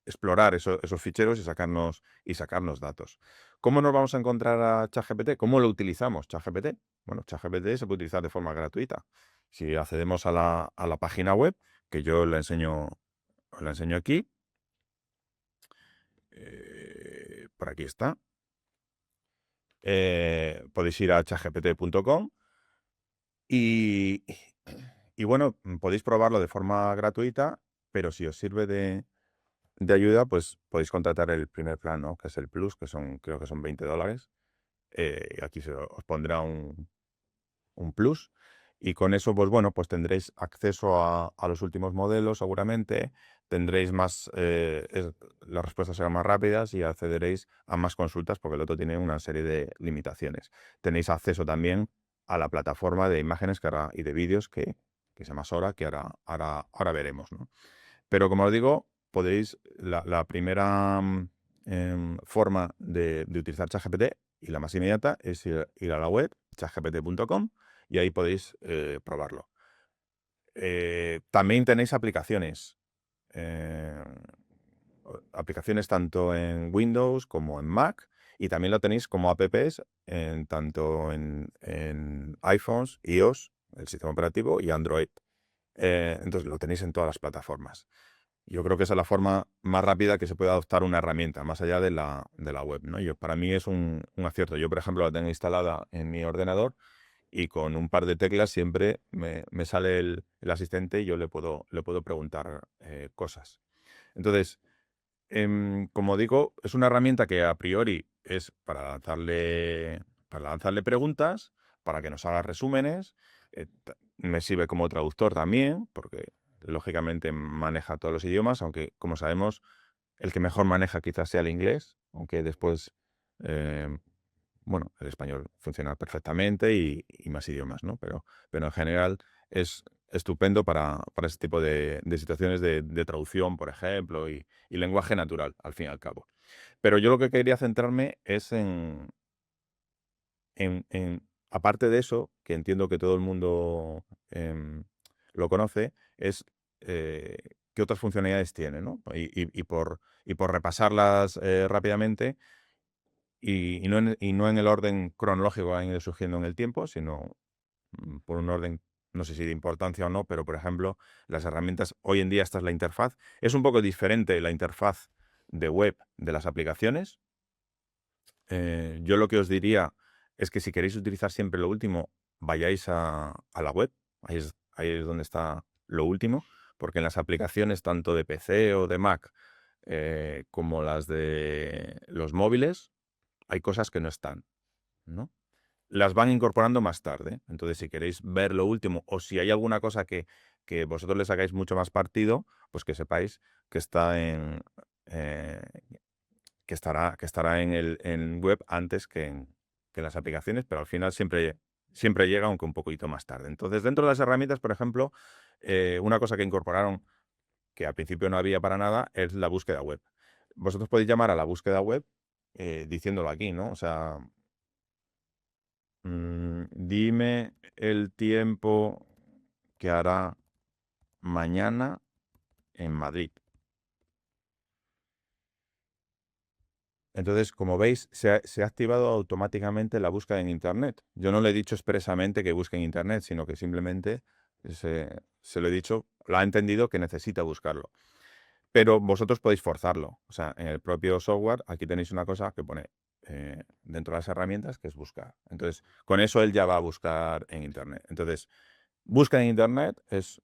explorar esos ficheros y sacarnos datos. ¿Cómo nos vamos a encontrar a ChatGPT? ¿Cómo lo utilizamos, ChatGPT? Bueno, ChatGPT se puede utilizar de forma gratuita. Si accedemos a la página web, que yo os la enseño aquí, por aquí está. Podéis ir a chatgpt.com y, y bueno, podéis probarlo de forma gratuita, pero si os sirve de ayuda, pues podéis contratar el primer plan, ¿no? Que es el Plus, creo que son $20. Aquí os pondrá un Plus. Y con eso, pues bueno, pues tendréis acceso a los últimos modelos seguramente, tendréis más, las respuestas serán más rápidas y accederéis a más consultas porque el otro tiene una serie de limitaciones. Tenéis acceso también a la plataforma de imágenes y de vídeos que se llama Sora, que ahora veremos, ¿no? Pero como os digo, la primera forma de utilizar ChatGPT y la más inmediata es ir a la web, chatgpt.com, y ahí podéis probarlo. También tenéis aplicaciones. Aplicaciones tanto en Windows como en Mac, y también lo tenéis como apps tanto en iPhones, iOS, el sistema operativo, y Android. Entonces lo tenéis en todas las plataformas. Yo creo que esa es la forma más rápida que se puede adoptar una herramienta, más allá de la web, ¿no? Para mí es un acierto. Yo, por ejemplo, la tengo instalada en mi ordenador y con un par de teclas siempre me sale el asistente y yo le puedo preguntar cosas. Entonces, como digo, es una herramienta que a priori es para lanzarle preguntas, para que nos haga resúmenes. Me sirve como traductor también, porque lógicamente maneja todos los idiomas, aunque como sabemos, el que mejor maneja quizás sea el inglés, aunque después, bueno, el español funciona perfectamente y más idiomas, ¿no? Pero en general es estupendo para ese tipo de situaciones de traducción, por ejemplo, y lenguaje natural, al fin y al cabo. Pero yo lo que quería centrarme es aparte de eso, que entiendo que todo el mundo lo conoce, es qué otras funcionalidades tiene, ¿no? Y por repasarlas rápidamente, y no en el orden cronológico que han ido surgiendo en el tiempo, sino por un orden, no sé si de importancia o no, pero por ejemplo, las herramientas, hoy en día esta es la interfaz. Es un poco diferente la interfaz de web de las aplicaciones. Yo lo que os diría es que si queréis utilizar siempre lo último, vayáis a la web, ahí es donde está lo último, porque en las aplicaciones tanto de PC o de Mac como las de los móviles, hay cosas que no están, ¿no? Las van incorporando más tarde. Entonces, si queréis ver lo último o si hay alguna cosa que vosotros le sacáis mucho más partido, pues que sepáis que está eh, que estará en web antes que en las aplicaciones, pero al final siempre llega, aunque un poquito más tarde. Entonces, dentro de las herramientas, por ejemplo, una cosa que incorporaron que al principio no había para nada es la búsqueda web. Vosotros podéis llamar a la búsqueda web diciéndolo aquí, ¿no? O sea, dime el tiempo que hará mañana en Madrid. Entonces, como veis, se ha activado automáticamente la búsqueda en Internet. Yo no le he dicho expresamente que busque en Internet, sino que simplemente se lo he dicho, lo ha entendido que necesita buscarlo. Pero vosotros podéis forzarlo. O sea, en el propio software, aquí tenéis una cosa que pone dentro de las herramientas, que es buscar. Entonces, con eso él ya va a buscar en Internet. Entonces, busca en Internet es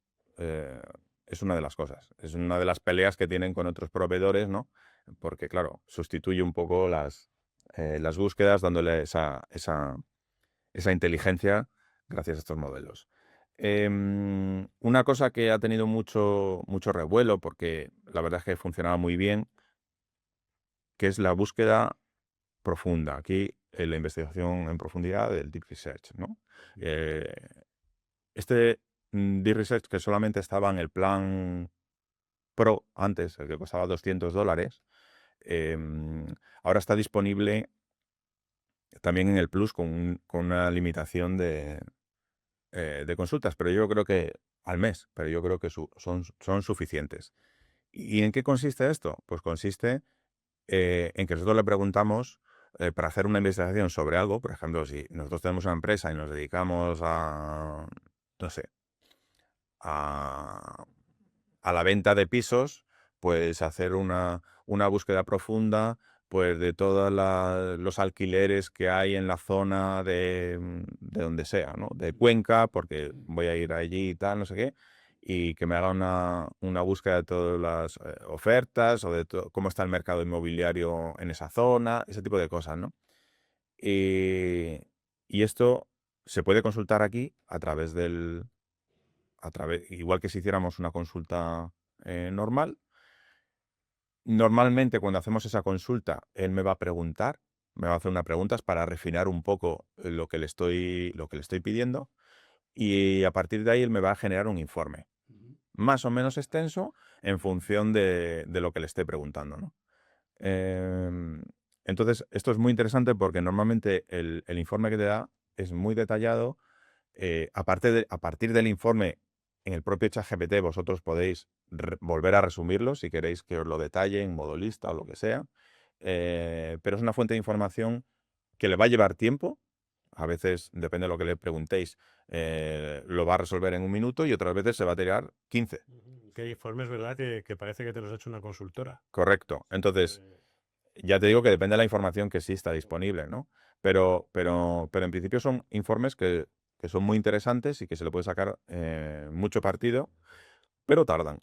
una de las cosas. Es una de las peleas que tienen con otros proveedores, ¿no? Porque, claro, sustituye un poco las búsquedas dándole esa inteligencia gracias a estos modelos. Una cosa que ha tenido mucho revuelo, porque la verdad es que funcionaba muy bien, que es la búsqueda profunda. Aquí la investigación en profundidad del Deep Research, ¿no? Este Deep Research, que solamente estaba en el plan Pro antes, el que costaba $200, ahora está disponible también en el Plus con una limitación de consultas, pero yo creo que al mes, pero yo creo que son suficientes. ¿Y en qué consiste esto? Pues consiste en que nosotros le preguntamos para hacer una investigación sobre algo. Por ejemplo, si nosotros tenemos una empresa y nos dedicamos a, no sé, a la venta de pisos, pues hacer una búsqueda profunda pues de todos los alquileres que hay en la zona de donde sea, ¿no? De Cuenca, porque voy a ir allí y tal, no sé qué, y que me haga una búsqueda de todas las ofertas o de cómo está el mercado inmobiliario en esa zona, ese tipo de cosas, ¿no? Y esto se puede consultar aquí a través igual que si hiciéramos una consulta normal. Normalmente cuando hacemos esa consulta, él me va a preguntar, me va a hacer unas preguntas para refinar un poco lo que le estoy pidiendo, y a partir de ahí él me va a generar un informe, más o menos extenso en función de lo que le esté preguntando, ¿no? Entonces, esto es muy interesante porque normalmente el informe que te da es muy detallado. A partir del informe, en el propio ChatGPT vosotros podéis volver a resumirlo si queréis que os lo detalle en modo lista o lo que sea. Pero es una fuente de información que le va a llevar tiempo. A veces, depende de lo que le preguntéis, lo va a resolver en un minuto y otras veces se va a tirar 15. Que hay informes, ¿verdad? Que parece que te los ha hecho una consultora. Correcto. Entonces, ya te digo que depende de la información que sí está disponible, ¿no? Pero en principio son informes que son muy interesantes y que se le puede sacar mucho partido, pero tardan.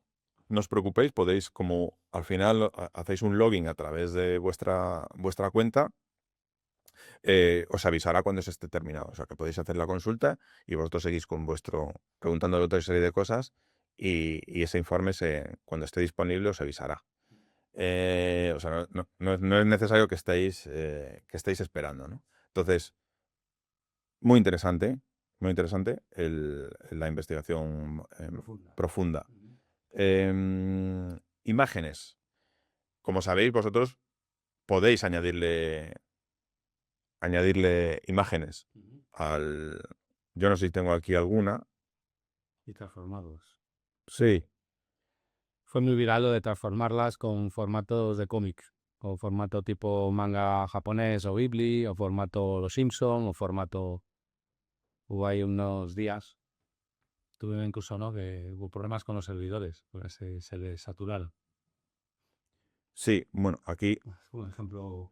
No os preocupéis, podéis, como al final hacéis un login a través de vuestra cuenta, os avisará cuando se esté terminado. O sea, que podéis hacer la consulta y vosotros seguís con preguntándole otra serie de cosas, y ese informe, cuando esté disponible, os avisará. O sea, no es necesario que estéis esperando, ¿no? Entonces, muy interesante la investigación profunda. Imágenes. Como sabéis, vosotros podéis añadirle imágenes Yo no sé si tengo aquí alguna. Y transformarlos. Sí. Fue muy viral lo de transformarlas con formatos de cómics, o formato tipo manga japonés o Ghibli, o formato Los Simpson, o formato... Hubo ahí unos días, tuve incluso, ¿no?, que hubo problemas con los servidores, porque se les saturaron. Sí, bueno, aquí Un ejemplo...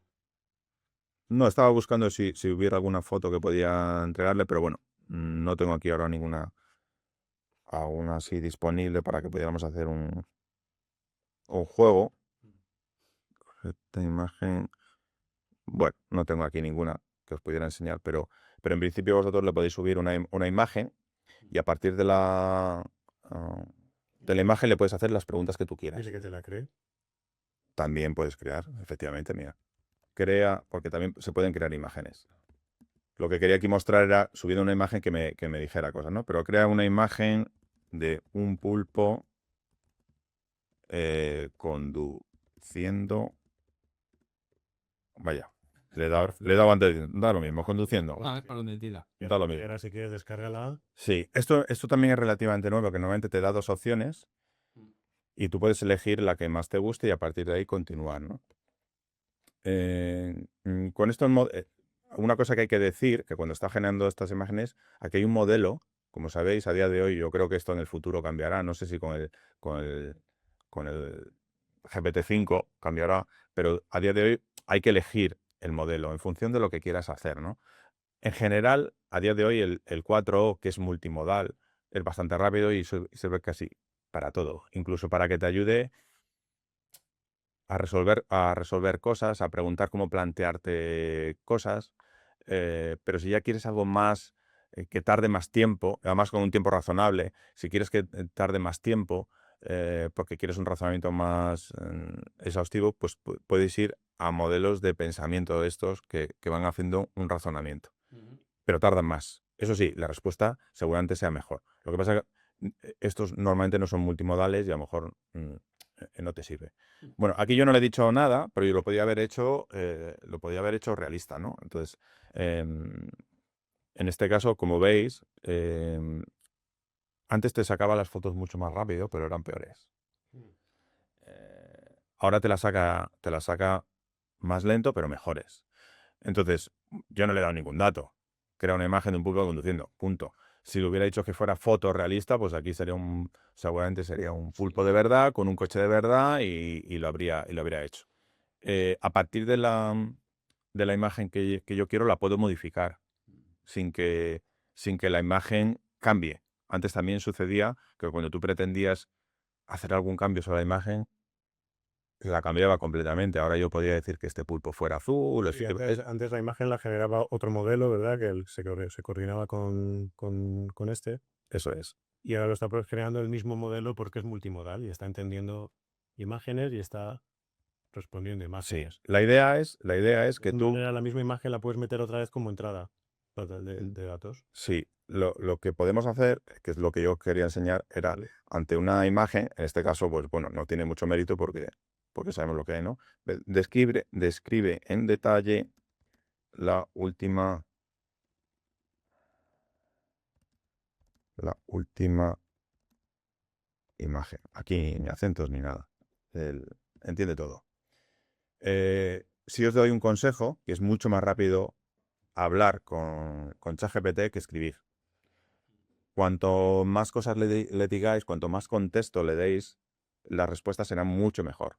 no estaba buscando si hubiera alguna foto que podía entregarle, pero bueno, no tengo aquí ahora ninguna aún así disponible para que pudiéramos hacer un juego. Esta imagen, bueno, no tengo aquí ninguna que os pudiera enseñar, pero en principio vosotros le podéis subir una imagen, y a partir de la imagen le puedes hacer las preguntas que tú quieras. Dice que te la cree. También puedes crear, efectivamente, mira. Crea, porque también se pueden crear imágenes. Lo que quería aquí mostrar era subir una imagen que me dijera cosas, ¿no? Pero crea una imagen de un pulpo conduciendo. Vaya, le he dado antes, da lo mismo, conduciendo. para donde tira. Da lo Y mismo. ahora si quieres descárgala. Sí, esto también es relativamente nuevo, que normalmente te da 2 opciones y tú puedes elegir la que más te guste y a partir de ahí continuar, ¿no? Con esto, una cosa que hay que decir, que cuando está generando estas imágenes, aquí hay un modelo, como sabéis, a día de hoy. Yo creo que esto en el futuro cambiará, no sé si con el GPT-5 cambiará, pero a día de hoy hay que elegir el modelo en función de lo que quieras hacer, ¿no? En general, a día de hoy el 4O, que es multimodal, es bastante rápido y sirve casi para todo, incluso para que te ayude a resolver cosas, a preguntar cómo plantearte cosas. Pero si ya quieres algo más, que tarde más tiempo, además con un tiempo razonable, si quieres que tarde más tiempo, porque quieres un razonamiento más exhaustivo, pues puedes ir a modelos de pensamiento de estos que van haciendo un razonamiento. Pero tardan más. Eso sí, la respuesta seguramente sea mejor. Lo que pasa es que estos normalmente no son multimodales y a lo mejor no te sirve. Bueno, aquí yo no le he dicho nada, pero yo lo podía haber hecho realista, ¿no? Entonces, en este caso, como veis, antes te sacaba las fotos mucho más rápido, pero eran peores. Ahora te las saca más lento, pero mejores. Entonces, yo no le he dado ningún dato. Crea una imagen de un pulpo conduciendo, punto. Si le hubiera dicho que fuera fotorrealista, pues aquí seguramente sería un pulpo de verdad, con un coche de verdad y lo habría hecho. A partir de la imagen que yo quiero, la puedo modificar sin que la imagen cambie. Antes también sucedía que cuando tú pretendías hacer algún cambio sobre la imagen, la cambiaba completamente. Ahora yo podría decir que este pulpo fuera azul. Sí, antes la imagen la generaba otro modelo, ¿verdad? Que se coordinaba con este. Eso es. Y ahora lo está generando el mismo modelo porque es multimodal y está entendiendo imágenes y está respondiendo Sí. imágenes. La idea es que De tú... manera, la misma imagen la puedes meter otra vez como entrada de datos. Sí, lo que podemos hacer, que es lo que yo quería enseñar, era Vale. ante una imagen, en este caso, pues bueno, no tiene mucho mérito porque sabemos lo que hay, ¿no? Describe en detalle la última imagen. Aquí ni acentos ni nada. Entiende todo. Si os doy un consejo, que es mucho más rápido hablar con ChatGPT que escribir. Cuanto más cosas le digáis, cuanto más contexto le deis, la respuesta será mucho mejor.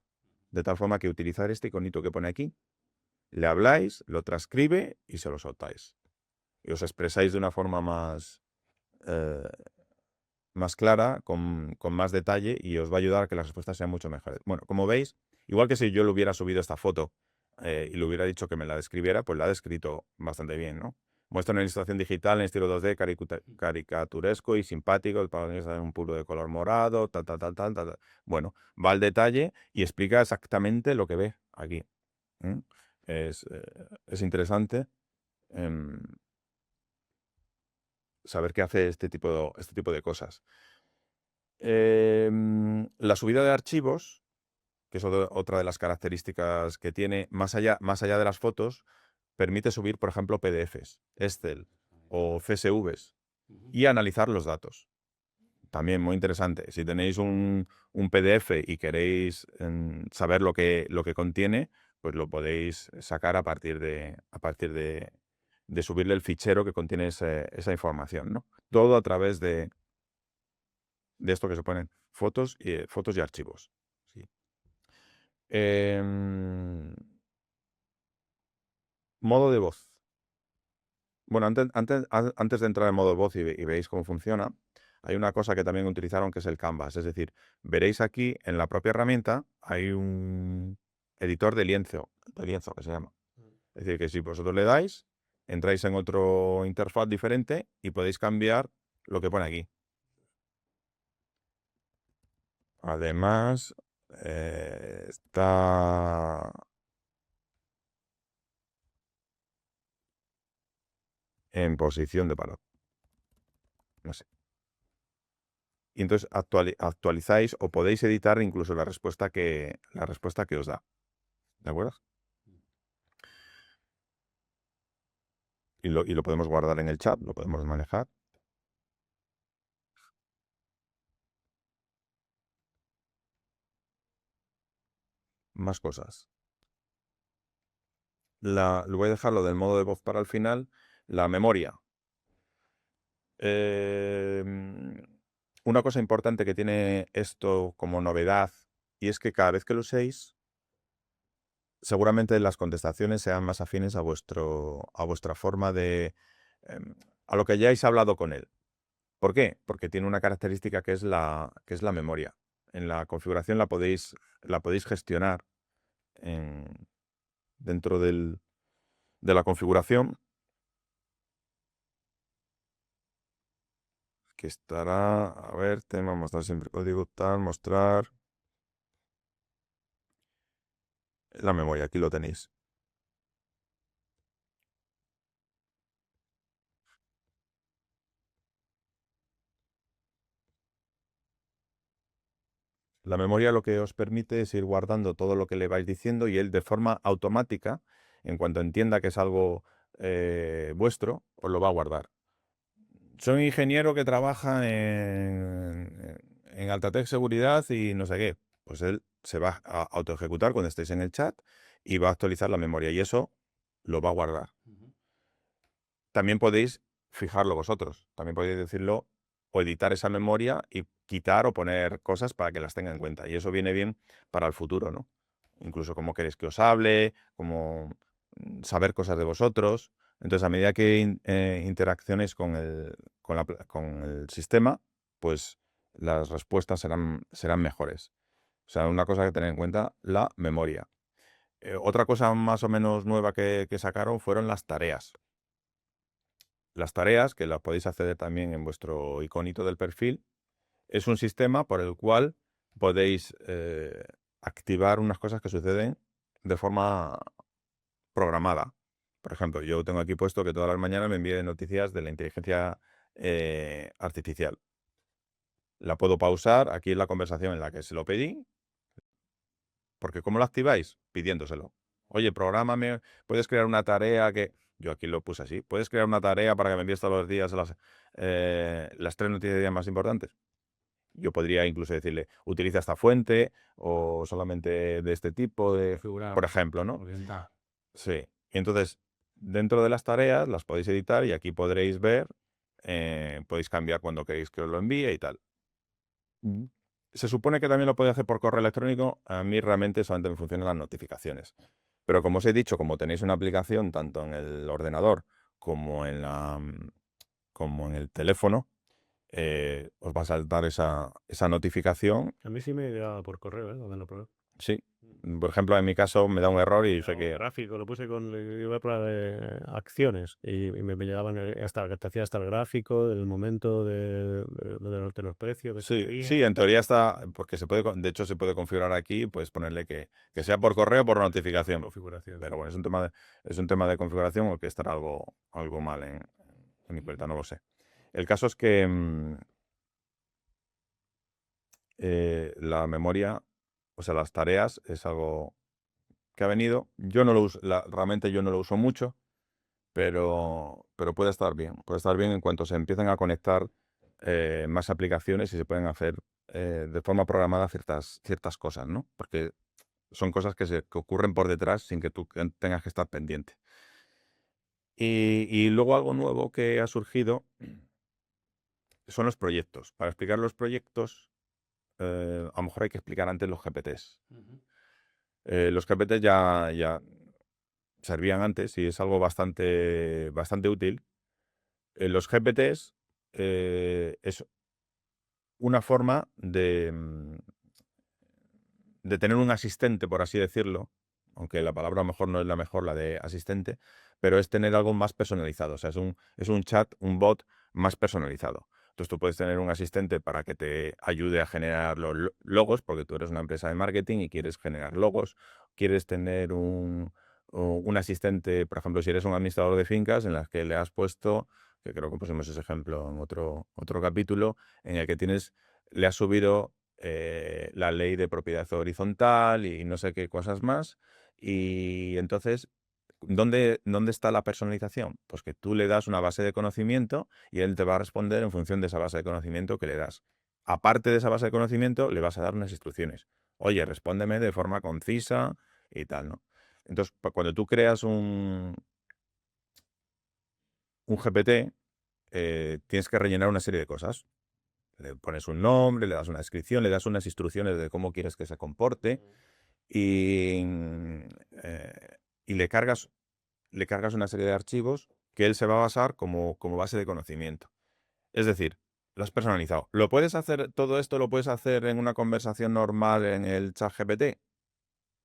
De tal forma que utilizar este iconito que pone aquí, le habláis, lo transcribe y se lo soltáis. Y os expresáis de una forma más clara, con más detalle, y os va a ayudar a que las respuestas sean mucho mejores. Bueno, como veis, igual que si yo le hubiera subido esta foto y le hubiera dicho que me la describiera, pues la ha descrito bastante bien, ¿no? Muestra una ilustración digital en estilo 2D caricaturesco y simpático. El protagonista es un pulpo de color morado, tal, tal, tal, tal, tal. Bueno, va al detalle y explica exactamente lo que ve aquí. Es interesante saber qué hace este tipo de cosas. La subida de archivos, que es otra de las características que tiene, más allá de las fotos, permite subir, por ejemplo, PDFs, Excel o CSVs y analizar los datos. También muy interesante. Si tenéis un PDF y queréis saber lo que contiene, pues lo podéis sacar a partir de subirle el fichero que contiene esa información, ¿no? Todo a través de esto que se ponen fotos y archivos. Sí. Modo de voz. Bueno, antes de entrar en modo de voz y veis cómo funciona, hay una cosa que también utilizaron que es el Canvas. Es decir, veréis aquí en la propia herramienta hay un editor de lienzo que se llama. Es decir, que si vosotros le dais, entráis en otro interfaz diferente y podéis cambiar lo que pone aquí. Además, está en posición de paro. No sé. Y entonces actualizáis o podéis editar incluso la respuesta que os da. ¿De acuerdo? Y lo podemos guardar en el chat, lo podemos manejar. Más cosas. Voy a dejar lo del modo de voz para el final. La memoria. Una cosa importante que tiene esto como novedad, y es que cada vez que lo uséis, seguramente las contestaciones sean más afines a vuestra forma de... a lo que hayáis hablado con él. ¿Por qué? Porque tiene una característica que es la memoria. En la configuración la podéis gestionar dentro de la configuración. que estará, a ver, tema, mostrar siempre código, tal, mostrar la memoria, aquí lo tenéis. La memoria lo que os permite es ir guardando todo lo que le vais diciendo y él de forma automática, en cuanto entienda que es algo vuestro, os lo va a guardar. Soy un ingeniero que trabaja en Altatec Seguridad y no sé qué. Pues él se va a autoejecutar cuando estéis en el chat y va a actualizar la memoria y eso lo va a guardar. También podéis fijarlo vosotros. También podéis decirlo o editar esa memoria y quitar o poner cosas para que las tenga en cuenta. Y eso viene bien para el futuro, ¿no? Incluso cómo queréis que os hable, cómo saber cosas de vosotros. Entonces, a medida que interaccionéis con el sistema, pues las respuestas serán mejores. O sea, una cosa que tener en cuenta, la memoria. Otra cosa más o menos nueva que sacaron fueron las tareas. Las tareas, que las podéis acceder también en vuestro iconito del perfil, es un sistema por el cual podéis activar unas cosas que suceden de forma programada. Por ejemplo, yo tengo aquí puesto que todas las mañanas me envíe noticias de la inteligencia artificial. La puedo pausar aquí en la conversación en la que se lo pedí, porque ¿cómo lo activáis? Pidiéndoselo. Oye, prográmame, puedes crear una tarea que... Yo aquí lo puse así. ¿Puedes crear una tarea para que me envíes todos los días las 3 noticias más importantes? Yo podría incluso decirle, utiliza esta fuente o solamente de este tipo, Configurar, por ejemplo, ¿no? orientar. Sí. Y entonces, dentro de las tareas las podéis editar y aquí podréis ver, podéis cambiar cuando queréis que os lo envíe y tal. Se supone que también lo podéis hacer por correo electrónico. A mí realmente solamente me funcionan las notificaciones. Pero como os he dicho, como tenéis una aplicación tanto en el ordenador como como en el teléfono, os va a saltar esa notificación. A mí sí me llegaba por correo, donde lo probé. Sí. Por ejemplo, en mi caso me da un error y sé Era un que... gráfico, lo puse con iba a probar acciones y me llegaban hasta que te hacía hasta el gráfico del momento de los precios que se Sí, veía. sí, en teoría está, porque de hecho se puede configurar aquí, pues ponerle que sea por correo o por notificación. Configuración. Pero bueno, es un tema de configuración o que estará algo mal en mi cuenta, no lo sé. El caso es que la memoria, o sea, las tareas, es algo que ha venido. Yo no lo uso, realmente yo no lo uso mucho, pero puede estar bien. Puede estar bien en cuanto se empiecen a conectar más aplicaciones y se pueden hacer de forma programada ciertas cosas, ¿no? Porque son cosas que ocurren por detrás sin que tú tengas que estar pendiente. Y luego algo nuevo que ha surgido son los proyectos. Para explicar los proyectos, a lo mejor hay que explicar antes los GPTs. Los GPTs ya servían antes y es algo bastante útil. Los GPTs es una forma de tener un asistente, por así decirlo, aunque la palabra a lo mejor no es la mejor, la de asistente, pero es tener algo más personalizado. O sea, es un chat, un bot más personalizado. Entonces tú puedes tener un asistente para que te ayude a generar los logos, porque tú eres una empresa de marketing y quieres generar logos. Quieres tener un asistente, por ejemplo, si eres un administrador de fincas en las que le has puesto, que creo que pusimos ese ejemplo en otro capítulo, en el que le has subido la ley de propiedad horizontal y no sé qué cosas más. Y entonces, ¿dónde está la personalización? Pues que tú le das una base de conocimiento y él te va a responder en función de esa base de conocimiento que le das. Aparte de esa base de conocimiento, le vas a dar unas instrucciones. Oye, respóndeme de forma concisa y tal, ¿no? Entonces, cuando tú creas un GPT, tienes que rellenar una serie de cosas. Le pones un nombre, le das una descripción, le das unas instrucciones de cómo quieres que se comporte y, eh, y le cargas una serie de archivos que él se va a basar como base de conocimiento. Es decir, lo has personalizado. ¿Lo puedes hacer, todo esto lo puedes hacer en una conversación normal en el chat GPT?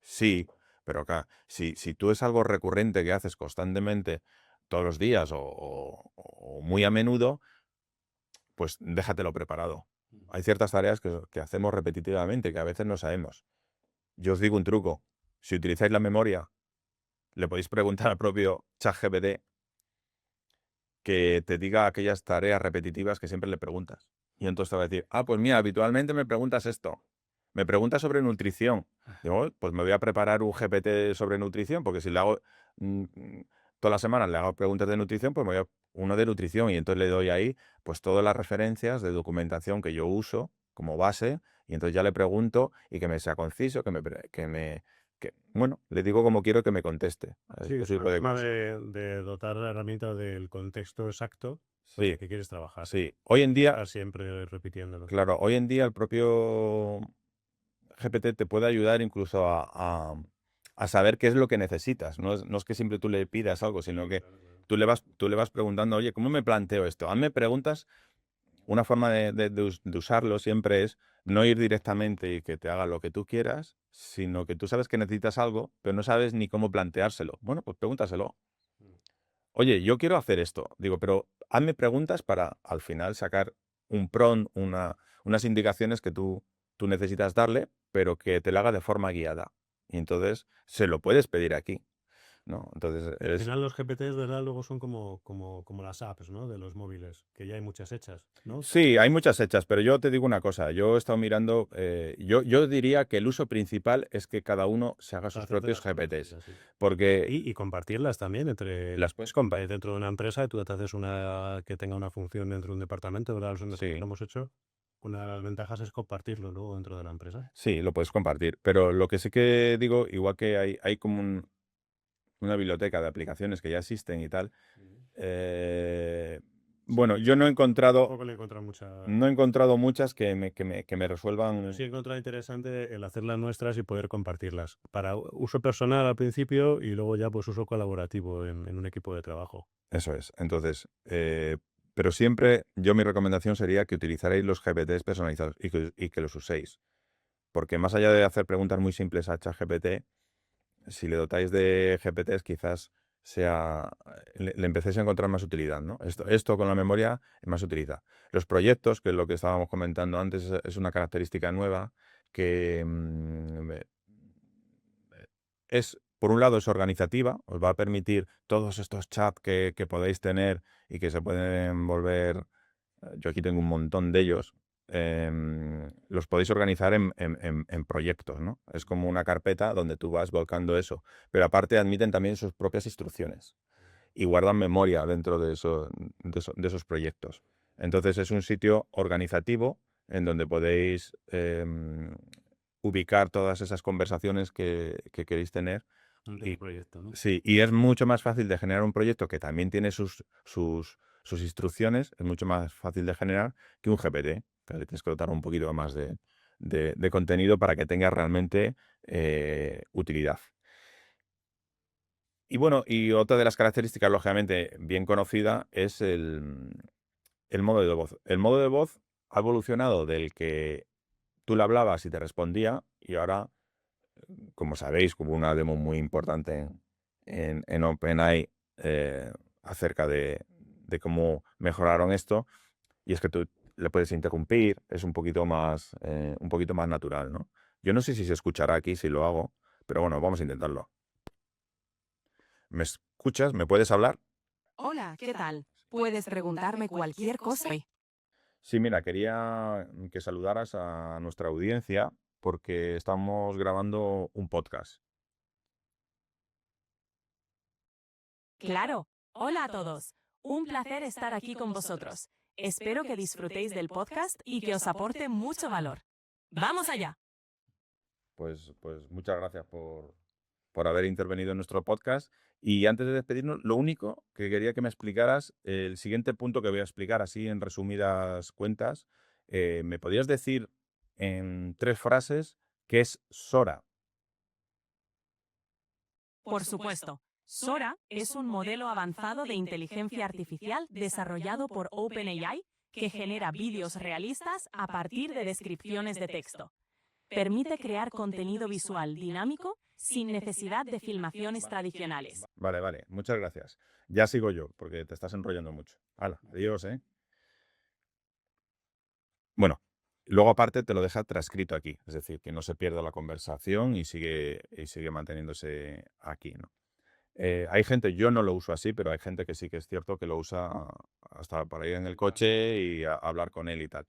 Sí, pero acá, si tú es algo recurrente que haces constantemente todos los días o muy a menudo, pues déjatelo preparado. Hay ciertas tareas que hacemos repetitivamente, que a veces no sabemos. Yo os digo un truco. Si utilizáis la memoria, le podéis preguntar al propio ChatGPT que te diga aquellas tareas repetitivas que siempre le preguntas. Y entonces te va a decir, pues mira, habitualmente me preguntas esto. Me preguntas sobre nutrición. Digo, pues me voy a preparar un GPT sobre nutrición, porque si le hago todas las semanas le hago preguntas de nutrición, pues me voy a uno de nutrición y entonces le doy ahí pues todas las referencias de documentación que yo uso como base y entonces ya le pregunto y que me sea conciso, bueno, le digo como quiero que me conteste. Sí, Ese el tipo de tema cosas. de dotar la herramienta del contexto exacto con Sí, el que quieres trabajar. sí. Hoy en día, Estar siempre repitiéndolo. claro, hoy en día el propio GPT te puede ayudar incluso a saber qué es lo que necesitas. No es que siempre tú le pidas algo, sino que tú le vas preguntando, oye, ¿cómo me planteo esto? Hazme preguntas. Una forma de usarlo siempre es no ir directamente y que te haga lo que tú quieras, sino que tú sabes que necesitas algo, pero no sabes ni cómo planteárselo. Bueno, pues pregúntaselo. Oye, yo quiero hacer esto. Digo, pero hazme preguntas para al final sacar un prompt, unas indicaciones que tú necesitas darle, pero que te lo haga de forma guiada. Y entonces se lo puedes pedir aquí, ¿no? Entonces Al final los GPTs, ¿verdad? Luego son como las apps, ¿no? De los móviles, que ya hay muchas hechas, ¿no? Sí, hay muchas hechas, pero yo te digo una cosa. Yo he estado mirando, yo diría que el uso principal es que cada uno se haga sus Hacerte propios las propias GPTs, cosas, sí. porque Y compartirlas también las puedes compartir. dentro de una empresa, tú te haces una que tenga una función dentro de un departamento, ¿verdad? Nosotros Sí, lo hemos hecho. Una de las ventajas es compartirlo luego dentro de la empresa. sí, lo puedes compartir. Pero lo que sí que digo, igual que hay como una biblioteca de aplicaciones que ya existen y tal. Bueno, yo no he encontrado, Tampoco le he encontrado mucha... no he encontrado muchas que me Pero resuelvan. sí he encontrado interesante el hacerlas nuestras y poder compartirlas. Para uso personal al principio y luego ya pues uso colaborativo en un equipo de trabajo. Eso es. Entonces, pero siempre mi recomendación sería que utilizarais los GPTs personalizados y que los uséis. Porque más allá de hacer preguntas muy simples a ChatGPT, si le dotáis de GPTs, quizás le empecéis a encontrar más utilidad, ¿no? Esto con la memoria es más utilidad. Los proyectos, que es lo que estábamos comentando antes, es una característica nueva que por un lado, es organizativa, os va a permitir todos estos chats que podéis tener y que se pueden volver, yo aquí tengo un montón de ellos, los podéis organizar en proyectos, ¿no? Es como una carpeta donde tú vas volcando eso, pero aparte admiten también sus propias instrucciones y guardan memoria dentro de esos proyectos. Entonces es un sitio organizativo en donde podéis ubicar todas esas conversaciones que queréis tener. Un proyecto, ¿no? Sí, y es mucho más fácil de generar un proyecto que también tiene sus instrucciones, es mucho más fácil de generar que un GPT, que le tienes que dotar un poquito más de contenido para que tenga realmente utilidad. Y bueno, y otra de las características, lógicamente, bien conocida es el modo de voz. El modo de voz ha evolucionado del que tú le hablabas y te respondía, y ahora, como sabéis, hubo una demo muy importante en OpenAI acerca de cómo mejoraron esto, y es que tú le puedes interrumpir, es un poquito más natural, ¿no? Yo no sé si se escuchará aquí si lo hago, pero bueno, vamos a intentarlo. ¿Me escuchas? ¿Me puedes hablar? Hola, ¿qué tal? Puedes preguntarme cualquier cosa. Sí, mira, quería que saludaras a nuestra audiencia porque estamos grabando un podcast. Claro. Hola a todos. Un placer estar aquí con vosotros. Espero que disfrutéis del podcast y que os aporte mucho valor. ¡Vamos allá! Pues muchas gracias por haber intervenido en nuestro podcast. Y antes de despedirnos, lo único que quería que me explicaras, el siguiente punto que voy a explicar así en resumidas cuentas, ¿me podías decir en 3 frases qué es Sora? Por supuesto, Sora es un modelo avanzado de inteligencia artificial desarrollado por OpenAI que genera vídeos realistas a partir de descripciones de texto. Permite crear contenido visual dinámico sin necesidad de filmaciones tradicionales. Vale, muchas gracias. Ya sigo yo, porque te estás enrollando mucho. Hala, adiós, ¿eh? Bueno, luego aparte te lo deja transcrito aquí, es decir, que no se pierda la conversación y sigue manteniéndose aquí, ¿no? Hay gente, yo no lo uso así, pero hay gente que sí que es cierto que lo usa hasta para ir en el coche y hablar con él y tal.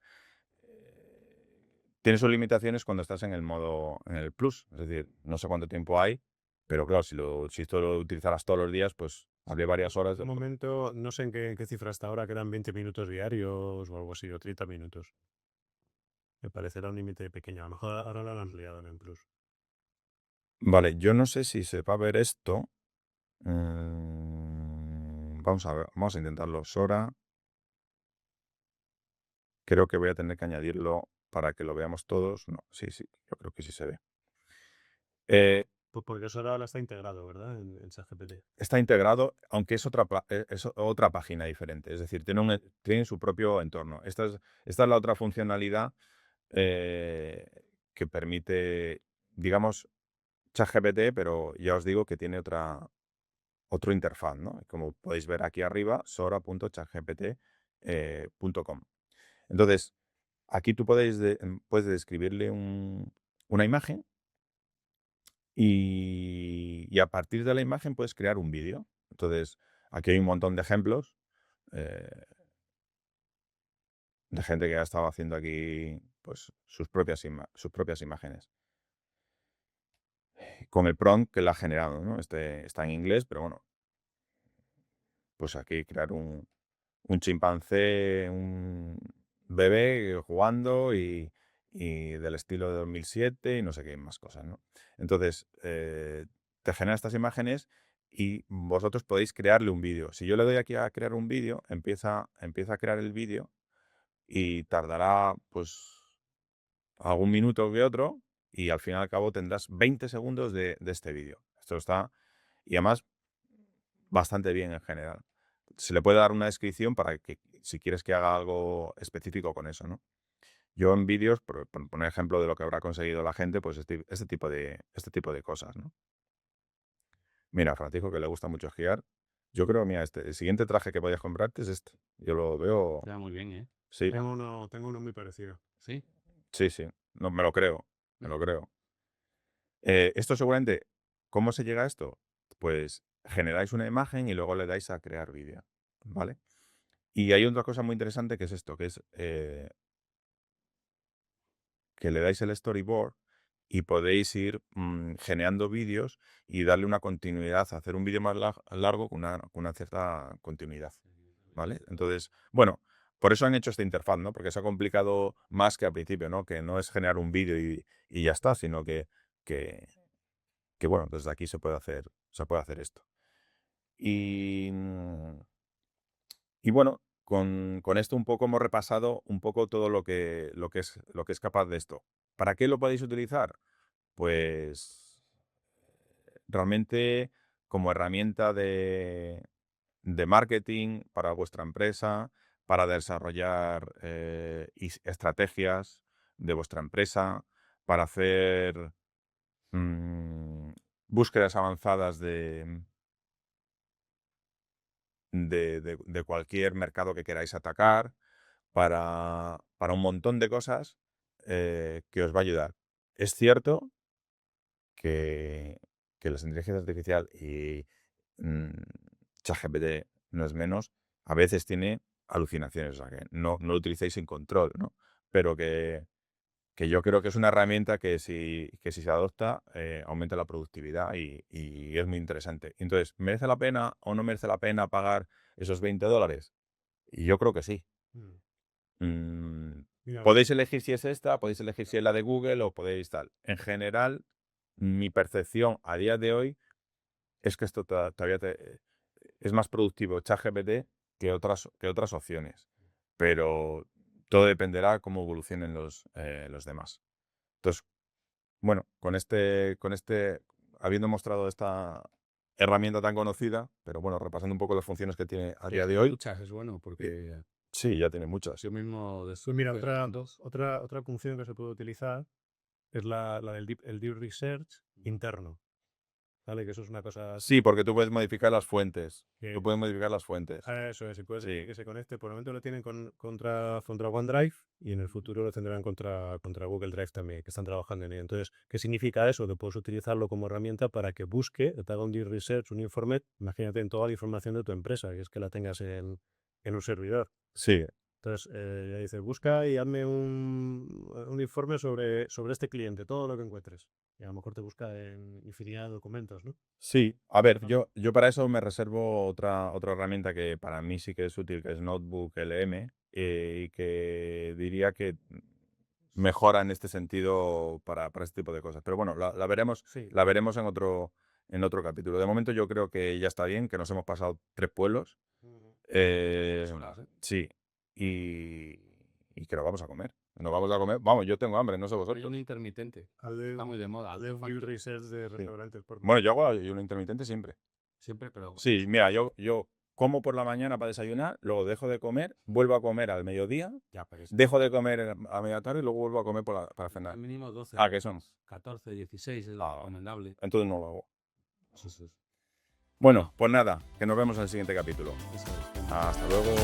Tiene sus limitaciones cuando estás en el Plus, es decir, no sé cuánto tiempo hay, pero claro, si esto lo utilizaras todos los días, pues hablé varias horas. En un momento, no sé en qué cifra hasta ahora, quedan 20 minutos diarios o algo así, o 30 minutos. Me parecerá un límite pequeño. A lo mejor ahora lo han ampliado en el Plus. Vale, yo no sé si se va a ver esto. Vamos a ver, vamos a intentarlo. Sora. Creo que voy a tener que añadirlo para que lo veamos todos. No, sí, yo creo que sí se ve. Pues porque eso ahora está integrado, ¿verdad? En ChatGPT. Está integrado, aunque es otra página diferente. Es decir, tiene su propio entorno. Esta es la otra funcionalidad que permite, digamos, ChatGPT, pero ya os digo que tiene otro interfaz, ¿no? Como podéis ver aquí arriba, sora.chatgpt.com. Entonces, aquí tú puedes describirle una imagen y a partir de la imagen puedes crear un vídeo. Entonces, aquí hay un montón de ejemplos eh, de gente que ha estado haciendo aquí pues, sus propias imágenes. Con el prompt que la ha generado, ¿no? Está en inglés, pero bueno, pues aquí crear un chimpancé, un bebé jugando y del estilo de 2007 y no sé qué más cosas, ¿no? Entonces, te genera estas imágenes y vosotros podéis crearle un vídeo. Si yo le doy aquí a crear un vídeo, empieza a crear el vídeo y tardará pues algún minuto que otro y al fin y al cabo tendrás 20 segundos de este vídeo. Esto está, y además, bastante bien en general. Se le puede dar una descripción para que, si quieres que haga algo específico con eso, ¿no? Yo en vídeos, por poner ejemplo de lo que habrá conseguido la gente, pues este tipo de cosas, ¿no? Mira, Francisco, que le gusta mucho esquiar. Yo creo, mira, el siguiente traje que podías comprarte es este. Yo lo veo. Está muy bien, ¿eh? Sí, Tengo uno muy parecido. Sí. sí. No, me lo creo. Me lo creo. Esto seguramente, ¿cómo se llega a esto? Pues generáis una imagen y luego le dais a crear vídeo, ¿vale? Y hay otra cosa muy interesante que es esto, que es que le dais el storyboard y podéis ir generando vídeos y darle una continuidad, hacer un vídeo más largo con una cierta continuidad, ¿vale? Entonces, bueno, por eso han hecho esta interfaz, ¿no? Porque se ha complicado más que al principio, ¿no? Que no es generar un vídeo y ya está, sino que, bueno, desde aquí se puede hacer esto. Y bueno, con esto un poco hemos repasado un poco todo lo que es capaz de esto. ¿Para qué lo podéis utilizar? Pues realmente como herramienta de marketing para vuestra empresa, para desarrollar estrategias de vuestra empresa, para hacer búsquedas avanzadas de cualquier mercado que queráis atacar, para un montón de cosas que os va a ayudar. Es cierto que la inteligencia artificial y ChatGPT no es menos, a veces tiene alucinaciones, o sea, que no lo utilicéis sin control, ¿no? Pero que yo creo que es una herramienta que si se adopta aumenta la productividad y es muy interesante. Entonces, ¿merece la pena o no merece la pena pagar esos $20? Y yo creo que sí. Mira, Podéis elegir si es esta, podéis elegir si es la de Google o podéis tal. En general, mi percepción a día de hoy es que esto todavía es más productivo ChatGPT que otras opciones. Pero todo dependerá cómo evolucionen los demás. Entonces, bueno, habiendo mostrado esta herramienta tan conocida, pero bueno, repasando un poco las funciones que tiene a día de hoy, Muchas es bueno porque sí, ya tiene muchas. yo mismo pues mira, otra función que se puede utilizar es el deep research interno. ¿vale? Que eso es una cosa Sí, porque tú puedes modificar las fuentes. que... Tú puedes modificar las fuentes. Eso es, y puede Sí. que se conecte. Por el momento lo tienen contra OneDrive y en el futuro lo tendrán contra Google Drive también, que están trabajando en ello. Entonces, ¿qué significa eso? Que puedes utilizarlo como herramienta para que busque, te haga un deep research, un informe, imagínate en toda la información de tu empresa, que es que la tengas en un servidor. Sí, Entonces, ya dices, busca y hazme un informe sobre este cliente, todo lo que encuentres. Y a lo mejor te busca en infinidad de documentos, ¿no? sí. A ver, yo para eso me reservo otra herramienta que para mí sí que es útil, que es Notebook LM, y que diría que mejora en este sentido para este tipo de cosas. Pero bueno, la veremos, Sí. la veremos en otro capítulo. De momento yo creo que ya está bien, que nos hemos pasado 3 pueblos. Sí. Y que nos vamos a comer. Nos vamos a comer. Vamos, yo tengo hambre, no sé Hay vosotros. un intermitente. Hazle Está muy de moda. hazle un deep research de restaurantes. Por Bueno, yo hago ayuno intermitente siempre. Siempre, pero Sí, mira, yo como por la mañana para desayunar, luego dejo de comer, vuelvo a comer al mediodía, ya, pero es dejo de comer a media tarde y luego vuelvo a comer para cenar. mínimo 12. Ah, que son. 14, 16 es Ah. lo recomendable. Entonces no lo hago. Eso es. Bueno, pues nada, que nos vemos en el siguiente capítulo. Eso es. Hasta luego.